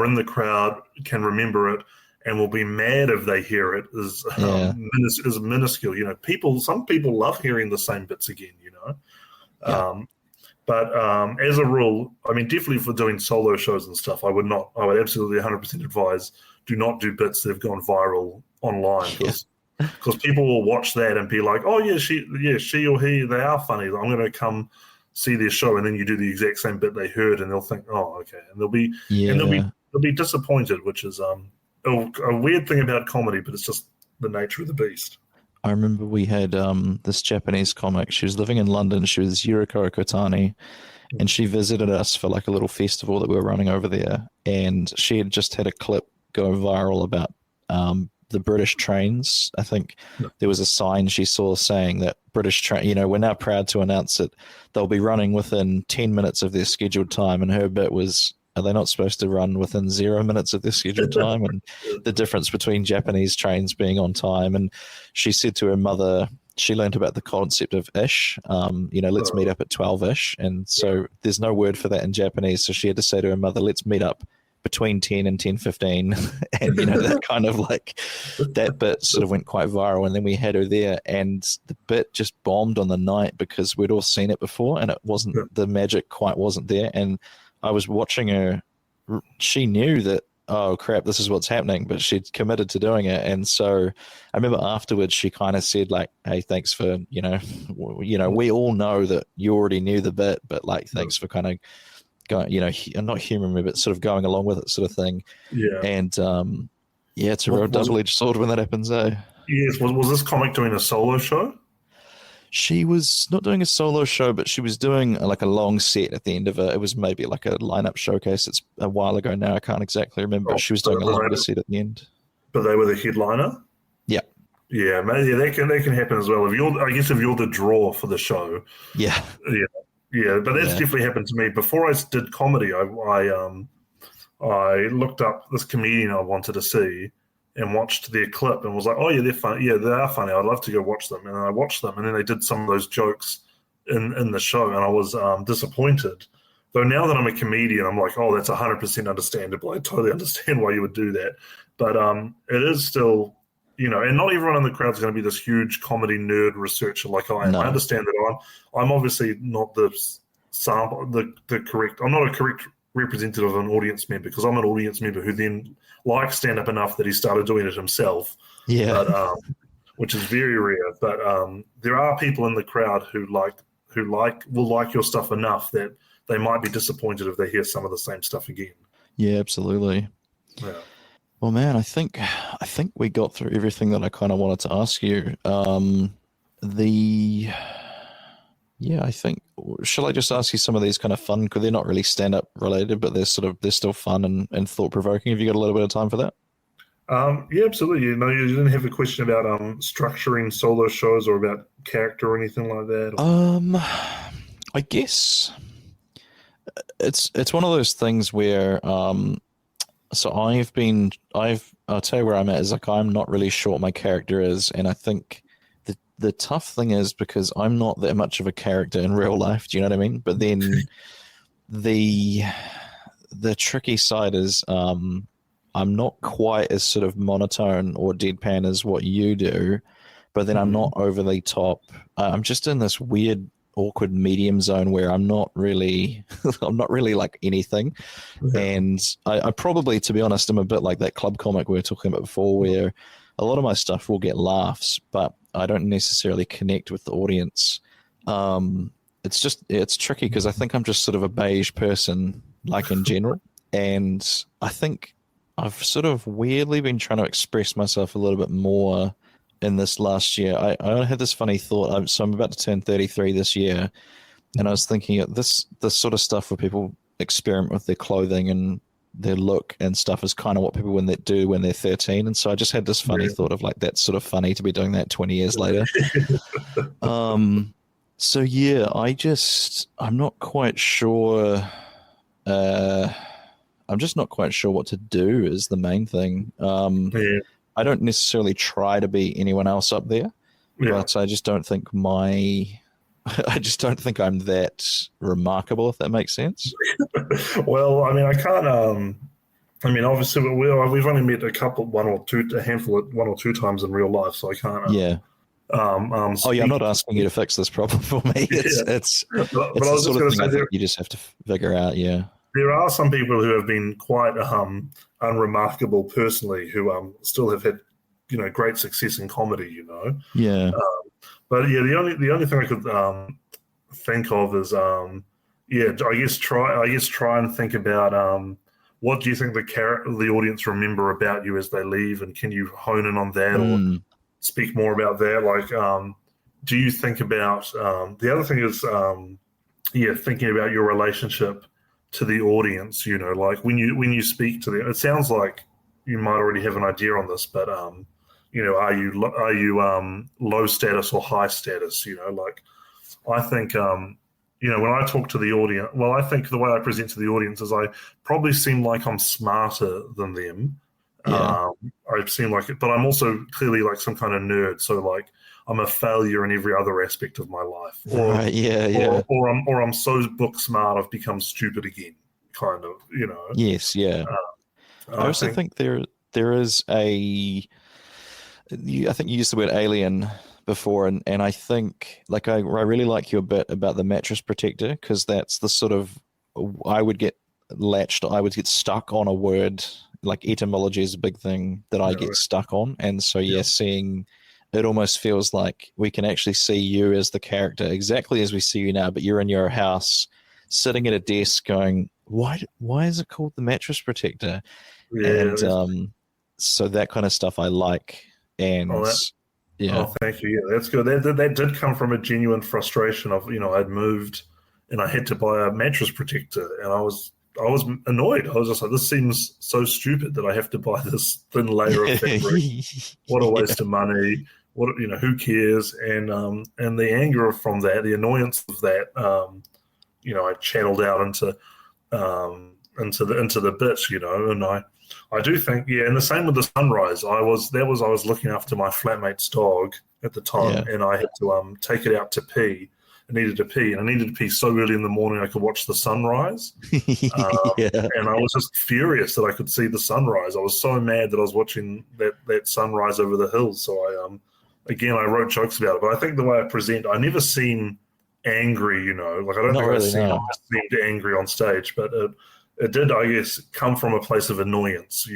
in the crowd, can remember it, and will be mad if they hear it is minuscule. Some people love hearing the same bits again. But as a rule, I mean, definitely for doing solo shows and stuff, I would absolutely 100% advise, do not do bits that have gone viral online, because people will watch that and be like, oh yeah, she or he, they are funny, I'm going to come see their show, and then you do the exact same bit they heard, and they'll think, oh, okay, and they'll be disappointed, which is a weird thing about comedy, but it's just the nature of the beast. I remember we had this Japanese comic. She was living in London. She was Yuriko Kotani, and she visited us for like a little festival that we were running over there. And she had just had a clip go viral about the British trains. I think there was a sign she saw saying that British train, we're now proud to announce that they'll be running within 10 minutes of their scheduled time. And her bit was, are they not supposed to run within 0 minutes of their scheduled time? And the difference between Japanese trains being on time. And she said to her mother, she learned about the concept of ish, let's meet up at 12-ish. And so there's no word for that in Japanese. So she had to say to her mother, let's meet up between 10 and 10:15, and that kind of like that bit sort of went quite viral, and then we had her there, and the bit just bombed on the night because we'd all seen it before, and it wasn't the magic quite wasn't there, and I was watching her. She knew that, oh crap, this is what's happening, but she'd committed to doing it. And so I remember afterwards she kind of said like, hey, thanks for, we all know that you already knew the bit, but like, thanks for kind of going, not humoring me, but sort of going along with it sort of thing. Yeah. And it's a real double-edged sword when that happens, eh? Yes. Was this comic doing a solo show? She was not doing a solo show, but she was doing like a long set at the end of it. It was maybe like a lineup showcase. It's a while ago now. I can't exactly remember. She was doing a longer set at the end. But they were the headliner? Yeah. Yeah, maybe that can happen as well. If you're the draw for the show. Yeah. Yeah. But that's definitely happened to me. Before I did comedy, I looked up this comedian I wanted to see and watched their clip and was like, oh, yeah, they're funny. Yeah, they are funny. I'd love to go watch them. And I watched them, and then they did some of those jokes in the show, and I was disappointed. Though now that I'm a comedian, I'm like, oh, that's 100% understandable. I totally understand why you would do that. But it is still, and not everyone in the crowd is going to be this huge comedy nerd researcher like I am. No. I understand that I'm obviously not the correct. I'm not a correct representative of an audience member, because I'm an audience member who then likes stand-up enough that he started doing it himself. Yeah. But, which is very rare. But there are people in the crowd who will like your stuff enough that they might be disappointed if they hear some of the same stuff again. Yeah, absolutely. Yeah. Well, man, I think we got through everything that I kind of wanted to ask you. I think, shall I just ask you some of these kind of fun, because they're not really stand-up related, but they're still fun and thought-provoking. Have you got a little bit of time for that? Yeah, absolutely. You didn't have a question about structuring solo shows or about character or anything like that? I guess it's one of those things where so I'll tell you where I'm at, is like I'm not really sure what my character is, and I think the tough thing is because I'm not that much of a character in real life, do you know what I mean? But then the tricky side is I'm not quite as sort of monotone or deadpan as what you do, but then I'm not overly top. I'm just in this weird, awkward medium zone where I'm not really like anything. Yeah. And I probably, to be honest, I'm a bit like that club comic we were talking about before, where a lot of my stuff will get laughs, but I don't necessarily connect with the audience. It's tricky because I think I'm just sort of a beige person, like in general. And I think I've sort of weirdly been trying to express myself a little bit more in this last year. I had this funny thought. So I'm about to turn 33 this year, and I was thinking this sort of stuff where people experiment with their clothing and their look and stuff is kind of what people when they're 13. And so I just had this funny thought of like, that's sort of funny to be doing that 20 years later. So yeah, I'm not quite sure. I'm just not quite sure what to do is the main thing. I don't necessarily try to be anyone else up there, but I just don't think I just don't think I'm that remarkable, if that makes sense. Well, I mean, I can't. Obviously, we've only met one or two times in real life, so I can't. I'm not asking you to fix this problem for me. It's the sort of thing I think you just have to figure out. Yeah, there are some people who have been quite unremarkable personally, who still have had great success in comedy. Yeah. But yeah, the only thing I could think of is I guess try and think about what do you think the audience remember about you as they leave, and can you hone in on that or speak more about that? Like, do you think about the other thing is thinking about your relationship to the audience. Like when you speak to them, it sounds like you might already have an idea on this, but are you low status or high status? Like I think, when I talk to the audience, well, I think the way I present to the audience is I probably seem like I'm smarter than them. Yeah. I seem like it, but I'm also clearly like some kind of nerd. So like I'm a failure in every other aspect of my life. Or I'm so book smart I've become stupid again, kind of, Yes, yeah. I also think there is I think you used the word alien before, and I think like I really like your bit about the mattress protector, because that's the sort of I would get stuck on a word. Like etymology is a big thing that I get stuck on, and so seeing it almost feels like we can actually see you as the character exactly as we see you now, but you're in your house sitting at a desk going, why is it called the mattress protector? And so that kind of stuff I like. And Oh, thank you. Yeah, that's good. That did come from a genuine frustration of, I'd moved and I had to buy a mattress protector, and I was annoyed. I was just like, this seems so stupid that I have to buy this thin layer of fabric. What a waste of money. Who cares? And the anger from that, the annoyance of that, I channeled out into the bits, and I do think, and the same with the sunrise. I was looking after my flatmate's dog at the time, and I had to take it out to pee. I needed to pee, and I needed to pee so early in the morning I could watch the sunrise. And I was just furious that I could see the sunrise. I was so mad that I was watching that sunrise over the hills. So I wrote jokes about it. But I think the way I present, I never seem angry, like I don't think I seemed angry on stage, but it did, I guess, come from a place of annoyance,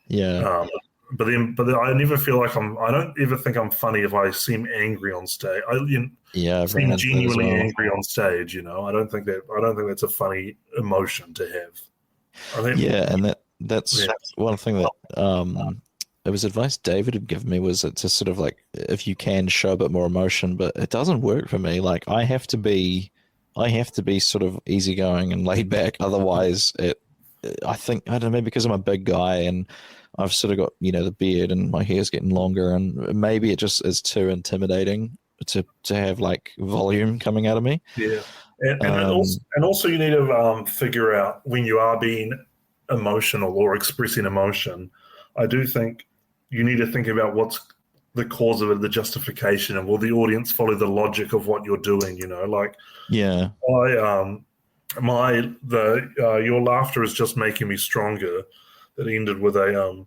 Yeah. But I never feel like I don't ever think I'm funny if I seem angry on stage. I seem genuinely angry on stage, I don't think that's a funny emotion to have. And that's one thing that it was advice David had given me, was to sort of like, if you can show a bit more emotion, but it doesn't work for me. Like I have to be sort of easygoing and laid back. Otherwise I think, I don't know, maybe because I'm a big guy and I've sort of got, the beard and my hair's getting longer, and maybe it just is too intimidating to have like volume coming out of me. Yeah. And also you need to figure out when you are being emotional or expressing emotion. I do think you need to think about what's the cause of it, the justification, and will the audience follow the logic of what you're doing, your laughter is just making me stronger. That ended with a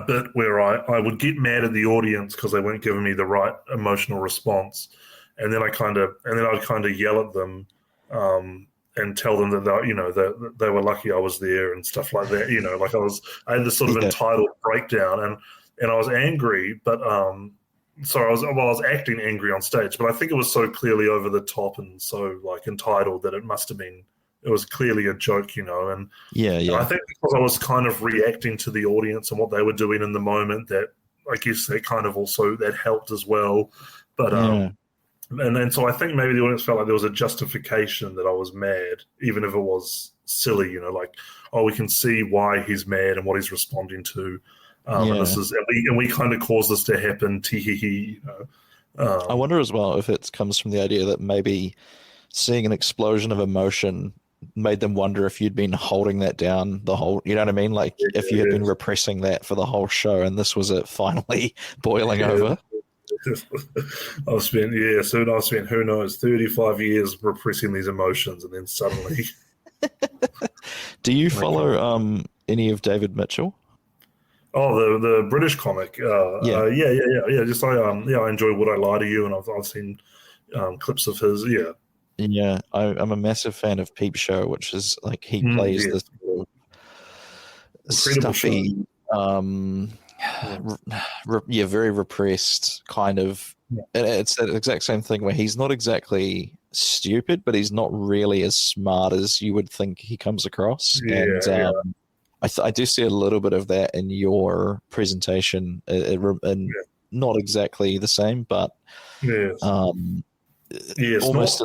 bit where I would get mad at the audience because they weren't giving me the right emotional response, and then I'd kind of yell at them and tell them that they were lucky I was there and stuff like that. Like I had this sort of entitled breakdown, and I was angry, but so I was acting angry on stage, but I think it was so clearly over the top and so like entitled that it must have been. It was clearly a joke, and and I think because I was kind of reacting to the audience and what they were doing in the moment, that I guess that kind of also that helped as well. But and then so I think maybe the audience felt like there was a justification that I was mad, even if it was silly, like, oh, we can see why he's mad and what he's responding to, and we kind of caused this to happen. I wonder as well if it comes from the idea that maybe seeing an explosion of emotion made them wonder if you'd been holding that down the whole, you know what I mean? Like if you had been repressing that for the whole show and this was it finally boiling over. I've spent who knows 35 years repressing these emotions, and then suddenly. Do you follow any of David Mitchell? Oh, the British comic. Just I enjoy Would I Lie to You, and I've seen clips of his. Yeah, I'm a massive fan of Peep Show, which is like he plays this sort of stuffy, very repressed kind of. And it's the exact same thing where he's not exactly stupid, but he's not really as smart as you would think he comes across. I do see a little bit of that in your presentation, and not exactly the same, but almost.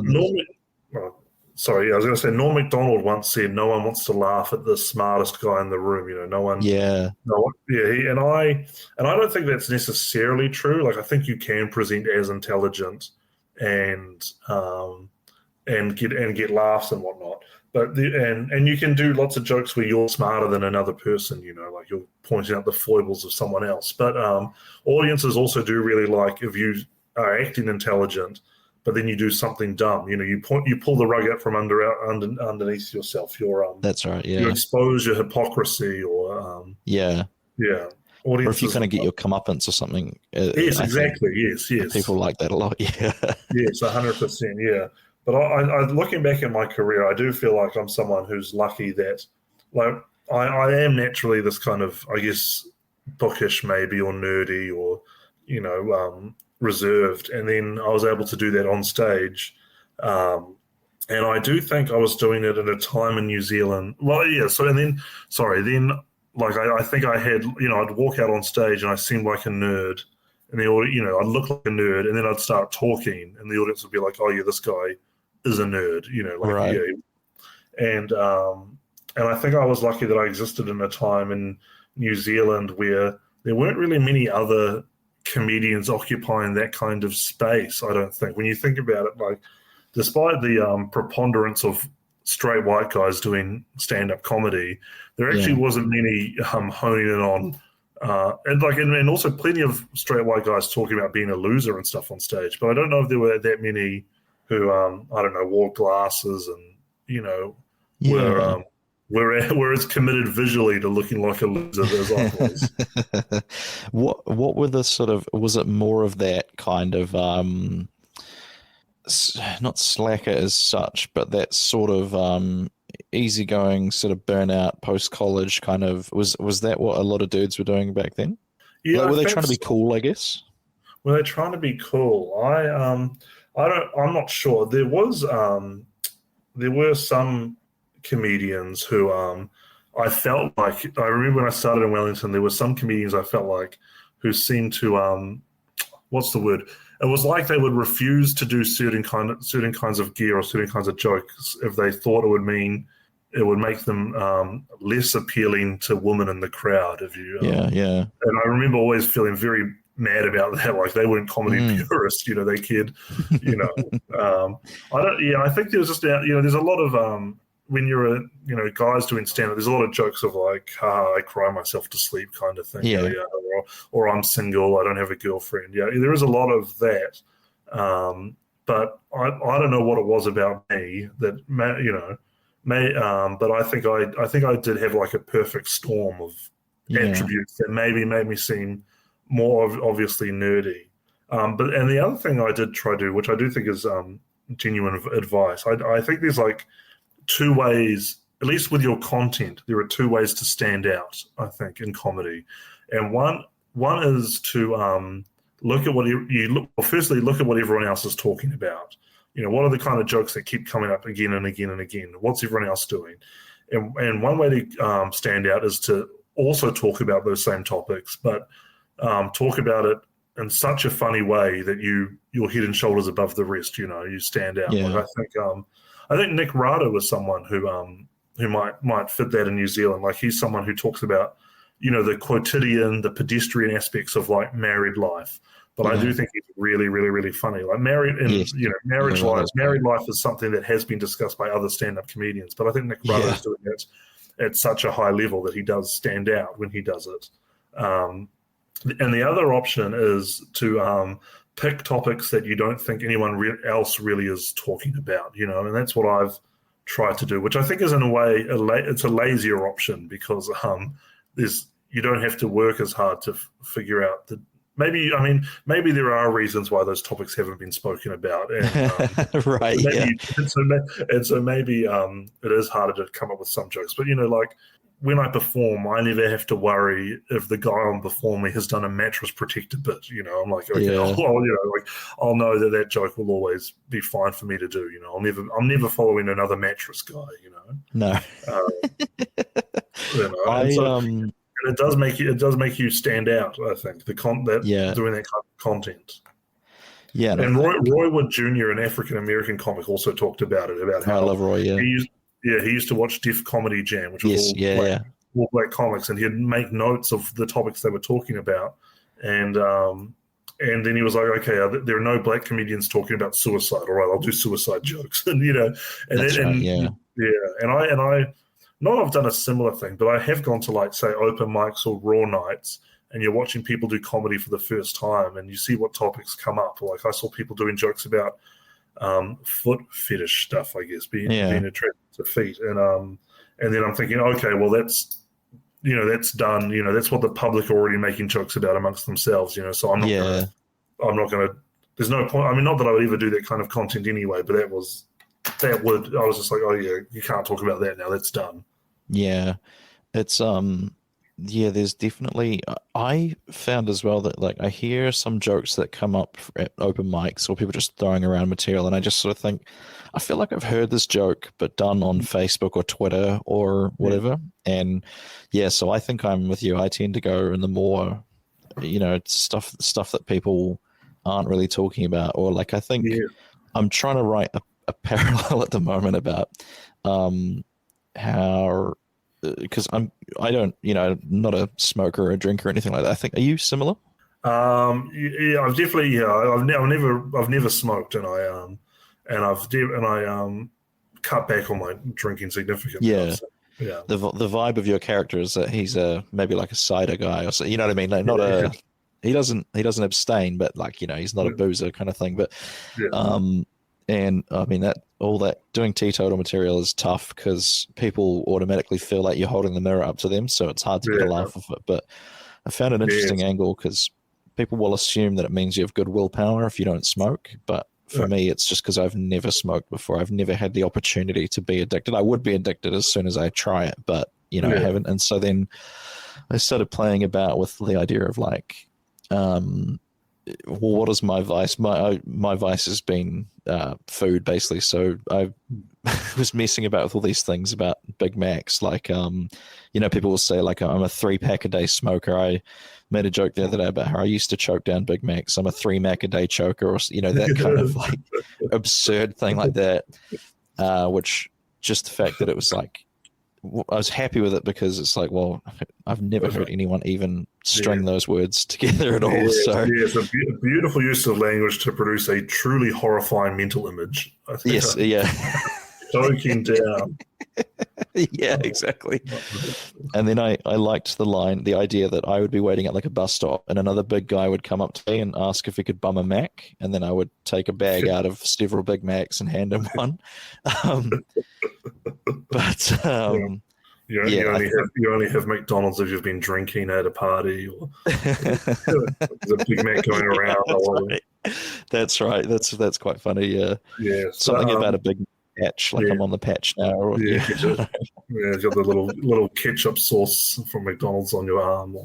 Sorry, I was going to say Norm Macdonald once said, "No one wants to laugh at the smartest guy in the room." No one. Yeah. No one. Yeah. And I don't think that's necessarily true. Like I think you can present as intelligent and get laughs and whatnot. But and you can do lots of jokes where you're smarter than another person. Like you're pointing out the foibles of someone else. But audiences also do really like if you are acting intelligent, but then you do something dumb. You pull the rug out from underneath yourself. That's right. Yeah. You expose your hypocrisy, or yeah. Or if you kind of get your comeuppance or something. Yes, exactly. Yes. People like that a lot. Yeah. Yes, 100%. Yeah. But I looking back at my career, I do feel like I'm someone who's lucky that, like, I am naturally this kind of, I guess, bookish maybe, or nerdy, or, reserved. And then I was able to do that on stage. And I do think I was doing it at a time in New Zealand. Well, yeah. So, and then, like, I think I had, I'd walk out on stage and I seemed like a nerd. And the audience, I'd look like a nerd, and then I'd start talking, and the audience would be like, "Oh yeah, this guy is a nerd," right. Yeah. And I think I was lucky that I existed in a time in New Zealand where there weren't really many other comedians occupying that kind of space. I don't think. When you think about it, like, despite the preponderance of straight white guys doing stand-up comedy, there actually wasn't many honing in on. And also plenty of straight white guys talking about being a loser and stuff on stage. But I don't know if there were that many who, wore glasses and, were as committed visually to looking like a loser as I was. What were the sort of, was it more of that kind of, not slacker as such, but that sort of easygoing sort of burnout post-college kind of, was that what a lot of dudes were doing back then? Yeah, like, were they trying to be cool, I guess? Were they trying to be cool? I'm not sure. There were some comedians who I felt like, I remember when I started in Wellington, there were some comedians I felt like who seemed to what's the word? It was like they would refuse to do certain kinds of gear or certain kinds of jokes if they thought it would make them less appealing to women in the crowd. And I remember always feeling very mad about that. Like, they weren't comedy purists, they cared. I think there was just there's a lot of when you're guys doing stand-up, there's a lot of jokes of like, I cry myself to sleep kind of thing. Or I'm single, I don't have a girlfriend. Yeah, there is a lot of that. But I don't know what it was about me that, but I think I did have like a perfect storm of attributes that maybe made me seem more obviously nerdy. And the other thing I did try to do, which I do think is genuine advice, I think there's like two ways, at least with your content, there are two ways to stand out, I think, in comedy. And one is to look at what firstly, look at what everyone else is talking about. What are the kind of jokes that keep coming up again and again and again? What's everyone else doing? And one way to stand out is to also talk about those same topics, but talk about it in such a funny way that you're head and shoulders above the rest. You stand out. Yeah. Like, I think Nick Ruddle was someone who might fit that in New Zealand. Like, he's someone who talks about the quotidian, the pedestrian aspects of like married life. But I do think he's really, really, really funny. Like, married life is something that has been discussed by other stand-up comedians. But I think Nick Ruddle is doing it at such a high level that he does stand out when he does it. And the other option is to pick topics that you don't think anyone else really is talking about, and that's what I've tried to do, which I think is in a way, it's a lazier option because you don't have to work as hard to figure out that maybe there are reasons why those topics haven't been spoken about. And, right. So maybe it is harder to come up with some jokes, but like, when I perform, I never have to worry if the guy on before me has done a mattress protector bit. I'm like, okay, I'll know that joke will always be fine for me to do. I'm never following another mattress guy. No. And it does make you stand out. I think doing that kind of content. Yeah, and Roy Wood Jr., an African American comic, also talked about it. About how I love Roy. Yeah. He used to watch Def Comedy Jam, which was all black comics, and he'd make notes of the topics they were talking about. And then he was like, okay, there are no black comedians talking about suicide. All right, I'll do suicide jokes. And I not I've done a similar thing, but I have gone to, like, say, open mics or raw nights, and you're watching people do comedy for the first time, and you see what topics come up. Like, I saw people doing jokes about foot fetish stuff, I guess, being attracted to feet, and then I'm thinking, okay, well that's done. That's what the public are already making jokes about amongst themselves. So I'm not gonna. There's no point. I mean, not that I would ever do that kind of content anyway, but I was just like, oh yeah, you can't talk about that now. That's done. Yeah, it's there's definitely, I found as well that like I hear some jokes that come up at open mics or people just throwing around material, and I just sort of think, I feel like I've heard this joke but done on Facebook or Twitter or whatever. And so I think I'm with you. I tend to go in the more, stuff that people aren't really talking about, or like I think I'm trying to write a parallel at the moment about how, because I don't, not a smoker or a drinker or anything like that. I think, are you similar? Yeah, I've definitely, I've never smoked, and I cut back on my drinking significantly. Yeah. So, yeah. The vibe of your character is that he's maybe like a cider guy, or so, you know what I mean? Like not he doesn't abstain, but like, he's not a boozer kind of thing. But and I mean that doing teetotal material is tough because people automatically feel like you're holding the mirror up to them, so it's hard to get a laugh of it. But I found an interesting angle because people will assume that it means you have good willpower if you don't smoke, but for me, it's just because I've never smoked before. I've never had the opportunity to be addicted. I would be addicted as soon as I try it, but I haven't. And so then I started playing about with the idea of like, well, what is my vice? My vice has been food, basically. So I was messing about with all these things about Big Macs. Like, people will say like, I'm a 3-pack a day smoker. I made a joke the other day about how I used to choke down Big Macs. I'm a 3-Mac a day choker, or that kind of like absurd thing like that. Which just the fact that it was like, I was happy with it because it's like, well, I've never heard anyone even string those words together at all. It's a beautiful use of language to produce a truly horrifying mental image. I think choking down. Yeah, exactly. And then I liked the idea that I would be waiting at like a bus stop and another big guy would come up to me and ask if he could bum a Mac, and then I would take a bag out of several Big Macs and hand him one. You only have McDonald's if you've been drinking at a party, or there's a Big Mac going around. That's right. That's quite funny. Yeah. Something about a big patch, like I'm on the patch now. Or, you've got the little ketchup sauce from McDonald's on your arm.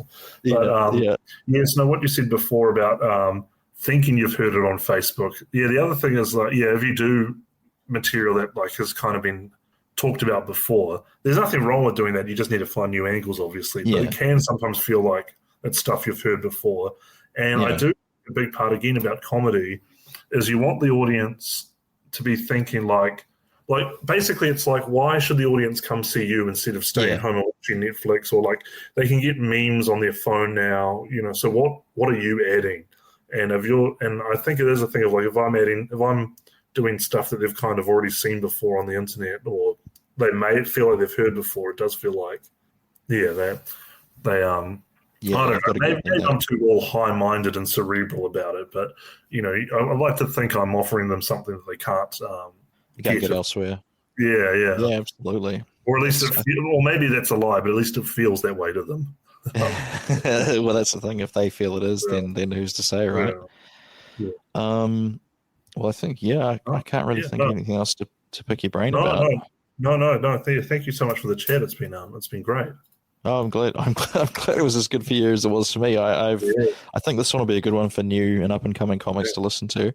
So what you said before about thinking you've heard it on Facebook. Yeah, the other thing is like, if you do material that like has kind of been talked about before, there's nothing wrong with doing that. You just need to find new angles, obviously. But it can sometimes feel like it's stuff you've heard before. And I do a big part again about comedy is you want the audience to be thinking like basically it's like, why should the audience come see you instead of staying home and watching Netflix? Or like they can get memes on their phone now, so what are you adding? And I think it is a thing of like, if I'm doing stuff that they've kind of already seen before on the internet, or they may feel like they've heard before, it does feel like, they I don't know, maybe I'm too all high-minded and cerebral about it, but, I like to think I'm offering them something that they can't get elsewhere. Yeah, absolutely. Or at least, or maybe that's a lie, but at least it feels that way to them. Well, that's the thing. If they feel it is, then who's to say, right? Yeah. Well, I think, I can't really think of anything else to pick your brain about. No. Thank you so much for the chat. It's been great. Oh, I'm glad it was as good for you as it was for me. I think this one will be a good one for new and up and coming comics to listen to.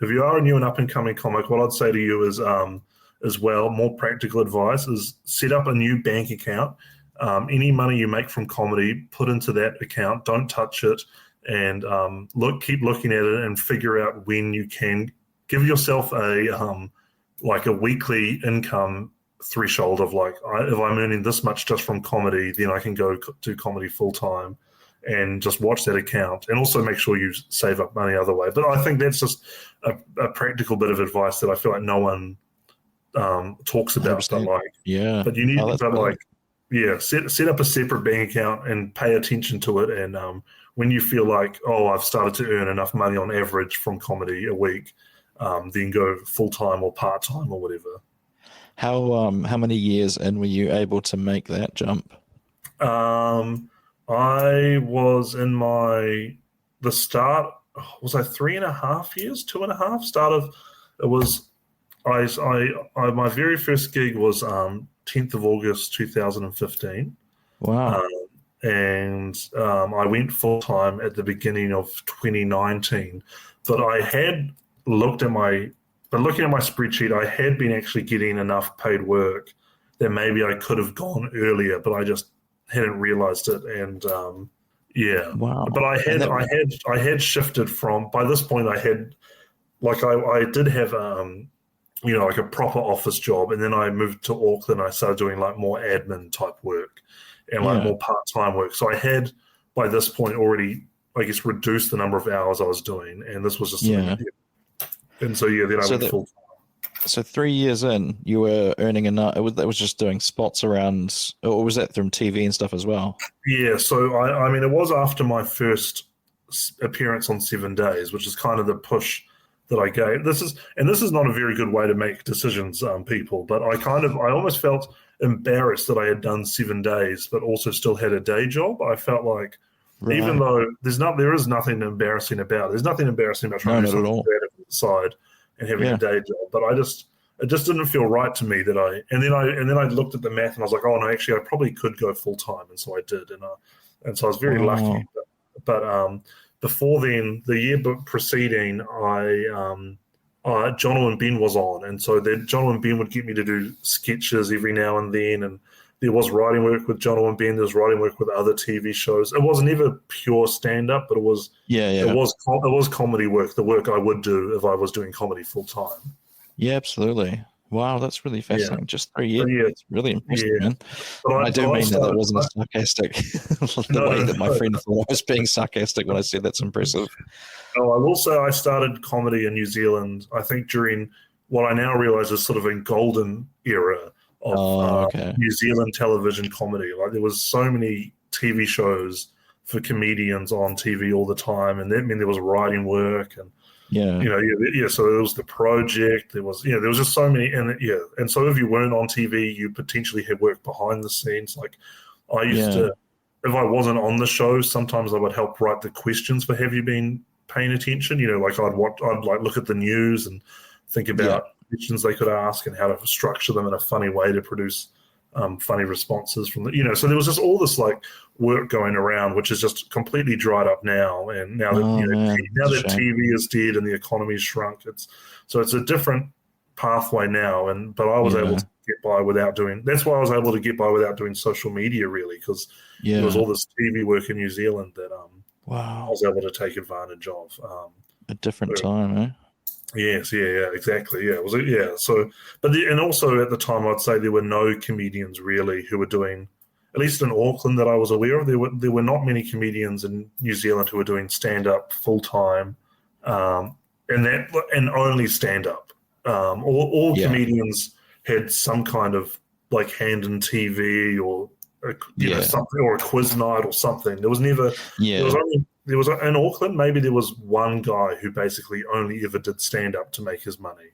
If you are a new and up and coming comic, what I'd say to you is, as well, more practical advice is set up a new bank account. Any money you make from comedy, put into that account. Don't touch it, and keep looking at it and figure out when you can give yourself a weekly income threshold of like, if I'm earning this much just from comedy, then I can go do comedy full time, and just watch that account, and also make sure you save up money other way. But I think that's just a practical bit of advice that I feel like no one talks about. But but you need set up a separate bank account and pay attention to it, and when you feel like, oh, I've started to earn enough money on average from comedy a week, then go full-time or part-time or whatever. How many years in were you able to make that jump? I was in the start, was I 3.5 years, 2.5? My very first gig was 10th of August 2015. Wow. And I went full-time at the beginning of 2019. But I had looking at my spreadsheet, I had been actually getting enough paid work that maybe I could have gone earlier, but I just hadn't realized it. And wow. But I had shifted from, by this point I had, like I did have like a proper office job, and then I moved to Auckland. I started doing like more admin type work and like more part-time work. So I had by this point already, I guess, reduced the number of hours I was doing, and this was just and so then I went full time. So 3 years in, you were earning enough. That was just doing spots around, or was that from TV and stuff as well? Yeah, so I mean, it was after my first appearance on 7 Days, which is kind of the push that I gave. This is not a very good way to make decisions, people. But I almost felt embarrassed that I had done 7 days, but also still had a day job. I felt like, even though there is nothing embarrassing about it. There's nothing embarrassing about trying to do something creative on the side and having a day job. But it just didn't feel right to me that and then I looked at the math and I was like, oh no, actually I probably could go full time, and so I did, and so I was very lucky. But before then, the year preceding, John and Ben was on, and so then John and Ben would get me to do sketches every now and then, and there was writing work with John and Ben. There was writing work with other TV shows. It was never pure stand-up, but it was it was comedy work, the work I would do if I was doing comedy full time. Yeah, absolutely. Wow, that's really fascinating. Yeah. Just 3 years. It's really impressive, man. I do mean that wasn't a sarcastic way that my friend thought I was being sarcastic when I said that's impressive. No, I will say I started comedy in New Zealand, I think, during what I now realize is sort of a golden era of New Zealand television comedy. Like, there was so many TV shows for comedians on TV all the time, and that meant there was writing work and so there was The Project. There was just so many, and so if you weren't on TV, you potentially had work behind the scenes. Like, I used to, if I wasn't on the show, sometimes I would help write the questions for Have You Been Paying Attention? Like I'd look at the news and think about questions they could ask and how to structure them in a funny way to produce funny responses from so there was just all this like work going around, which is just completely dried up now. And now that TV is dead and the economy's shrunk, it's a different pathway now. But I was able to get by without doing. That's why I was able to get by without doing social media, really, because there was all this TV work in New Zealand that I was able to take advantage of. A different time, eh? Yes, exactly. Yeah, it was. So, and also at the time, I'd say there were no comedians really who were doing, at least in Auckland that I was aware of. There were not many comedians in New Zealand who were doing stand up full time, and only stand up. All comedians had some kind of like hand in TV or something, or a quiz night or something. There was never. There was in Auckland, maybe there was one guy who basically only ever did stand up to make his money.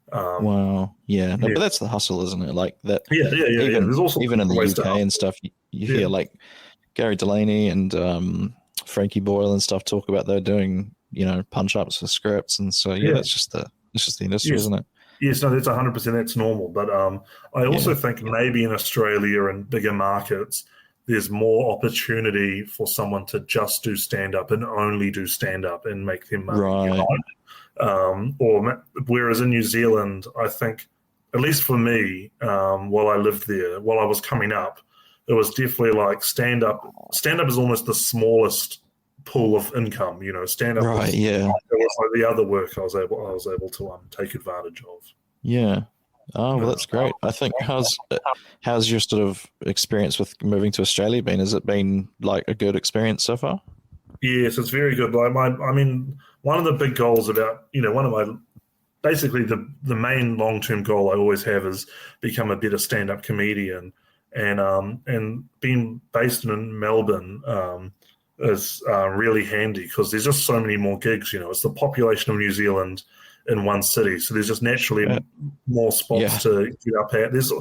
But that's the hustle, isn't it? Like that. There's also even in the UK and stuff, you hear like Gary Delaney and Frankie Boyle and stuff talk about they're doing punch ups for scripts, and so that's just the industry, isn't it? Yes, no, that's 100%. That's normal, but I also think maybe in Australia and bigger markets, there's more opportunity for someone to just do stand-up and only do stand-up and make their money. Right. Whereas in New Zealand, I think, at least for me, while I lived there, while I was coming up, it was definitely like stand-up. Stand-up is almost the smallest pool of income. Stand-up was like the other work I was able to take advantage of. Yeah. Oh, well, that's great. I think how's your sort of experience with moving to Australia been? Has it been like a good experience so far? Yes, it's very good. Like one of the big goals about, one of my, basically the main long-term goal I always have is become a better stand-up comedian. And being based in Melbourne, is really handy because there's just so many more gigs. It's the population of New Zealand in one city, so there's just naturally more spots to get up at. There's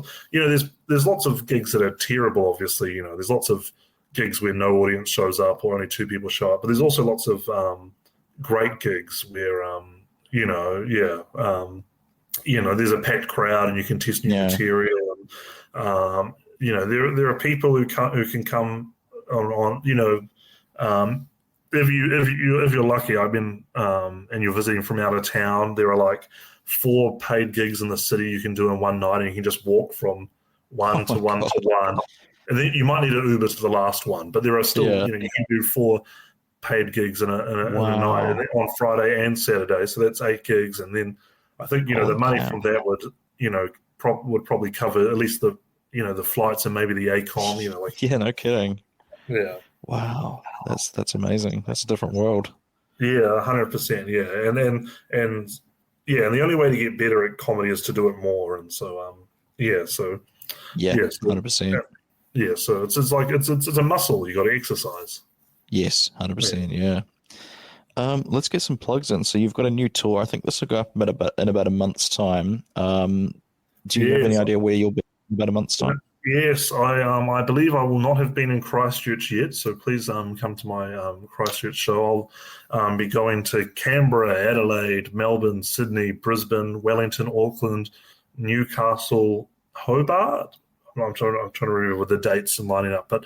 lots of gigs that are terrible. Obviously, there's lots of gigs where no audience shows up or only 2 people show up, but there's also lots of great gigs where there's a packed crowd and you can test new material. And, there are people who can come on. If you're lucky, I've been and you're visiting from out of town, there are like 4 paid gigs in the city you can do in one night, and you can just walk from one to one to one. And then you might need an Uber to the last one, but there are still you can do 4 paid gigs in a night, and on Friday and Saturday. So that's 8 gigs, and then I think the money from that would would probably cover at least the the flights and maybe the ACOM. No kidding. Yeah. Wow, that's amazing. That's a different world. Yeah, 100%. Yeah, and the only way to get better at comedy is to do it more, and so 100%. Yeah, so it's like it's a muscle you got to exercise. Yes, 100%. Yeah. Let's get some plugs in. So you've got a new tour. I think this will go up in about a month's time. Do you have any idea where you'll be in about a month's time? Yes, I believe I will not have been in Christchurch yet, so please come to my Christchurch show. I'll be going to Canberra, Adelaide, Melbourne, Sydney, Brisbane, Wellington, Auckland, Newcastle, Hobart. I'm trying to remember the dates and lining up, but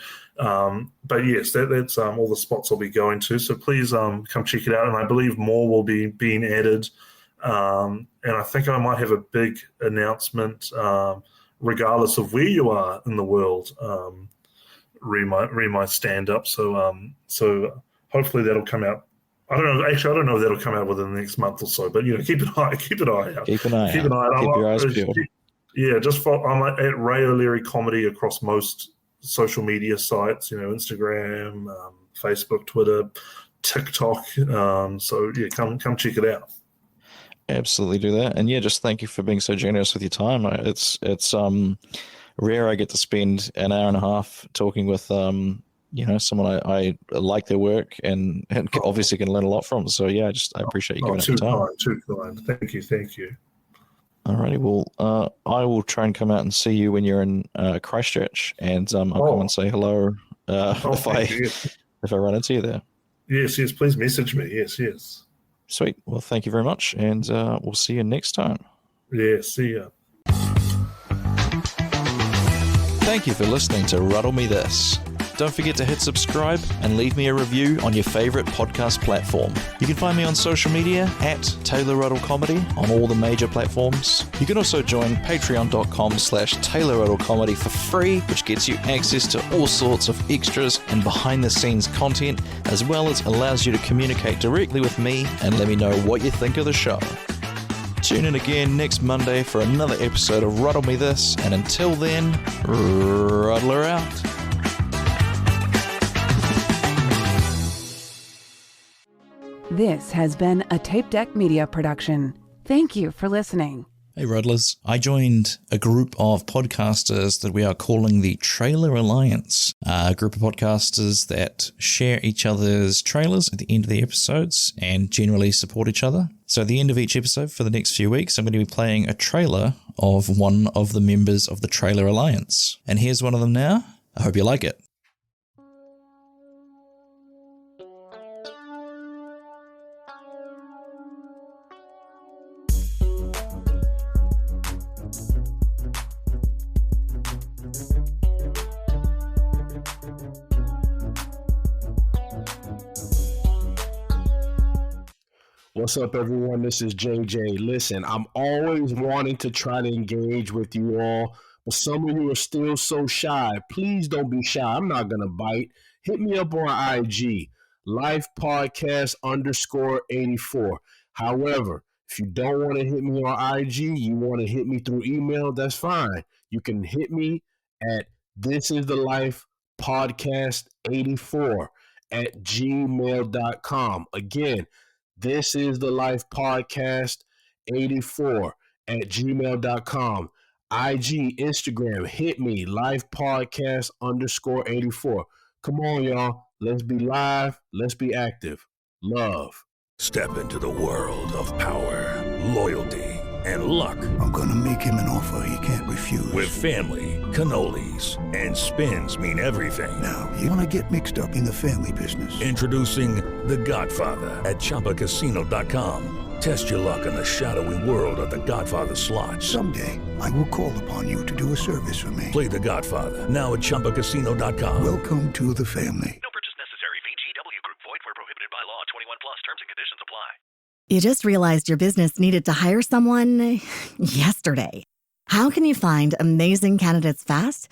yes, that's all the spots I'll be going to. So please come check it out, and I believe more will be being added, and I think I might have a big announcement. Regardless of where you are in the world, read my stand-up. So hopefully that'll come out. I don't know. Actually, I don't know if that'll come out within the next month or so. But keep an eye out. Keep an eye out. Keep your eyes peeled. Yeah, I'm at Ray O'Leary Comedy across most social media sites. Instagram, Facebook, Twitter, TikTok. So yeah, come check it out. Absolutely do that. And just thank you for being so generous with your time. It's rare I get to spend an hour and a half talking with someone I like their work and obviously can learn a lot from. So I appreciate you giving up your time. Too kind. Thank you. Alrighty, well I will try and come out and see you when you're in Christchurch, and I'll come and say hello if I run into you there. Yes, please message me. Yes. Sweet. Well, thank you very much, and we'll see you next time. Yeah, see ya. Thank you for listening to Ruddle Me This. Don't forget to hit subscribe and leave me a review on your favorite podcast platform. You can find me on social media at Taylor Ruddle Comedy on all the major platforms. You can also join patreon.com/Taylor Ruddle Comedy for free, which gets you access to all sorts of extras and behind the scenes content, as well as allows you to communicate directly with me and let me know what you think of the show. Tune in again next Monday for another episode of Ruddle Me This, and until then, Ruddle her out. This has been a Tape Deck Media production. Thank you for listening. Hey Ruddlers, I joined a group of podcasters that we are calling the Trailer Alliance, a group of podcasters that share each other's trailers at the end of the episodes and generally support each other. So at the end of each episode for the next few weeks, I'm going to be playing a trailer of one of the members of the Trailer Alliance. And here's one of them now. I hope you like it. What's up, everyone? This is JJ. Listen, I'm always wanting to try to engage with you all, but some of you are still so shy. Please don't be shy. I'm not going to bite. Hit me up on IG, lifepodcast_84. However, if you don't want to hit me on IG, you want to hit me through email, that's fine. You can hit me at thisisthelifepodcast84@gmail.com. Again, thisisthelifepodcast84@gmail.com. IG, Instagram, hit me, lifepodcast_84. Come on, y'all. Let's be live. Let's be active. Love. Step into the world of power, loyalty, and luck. I'm gonna make him an offer he can't refuse. With family, cannolis, and spins mean everything. Now, you wanna get mixed up in the family business. Introducing The Godfather at ChumbaCasino.com. Test your luck in the shadowy world of The Godfather slot. Someday, I will call upon you to do a service for me. Play The Godfather now at ChumbaCasino.com. Welcome to the family. No purchase necessary. VGW Group. Void where prohibited by law. 21 plus. Terms and conditions apply. You just realized your business needed to hire someone yesterday. How can you find amazing candidates fast?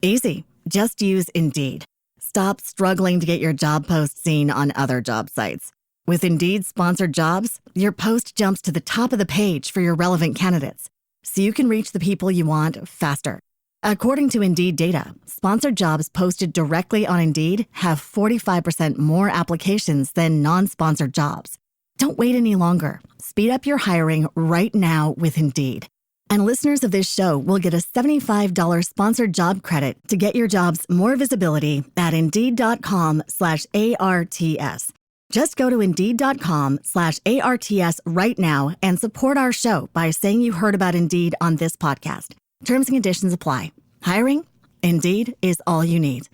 Easy. Just use Indeed. Stop struggling to get your job post seen on other job sites. With Indeed sponsored jobs, your post jumps to the top of the page for your relevant candidates, so you can reach the people you want faster. According to Indeed data, sponsored jobs posted directly on Indeed have 45% more applications than non-sponsored jobs. Don't wait any longer. Speed up your hiring right now with Indeed. And listeners of this show will get a $75 sponsored job credit to get your jobs more visibility at Indeed.com/ARTS. Just go to Indeed.com/ARTS right now and support our show by saying you heard about Indeed on this podcast. Terms and conditions apply. Hiring? Indeed is all you need.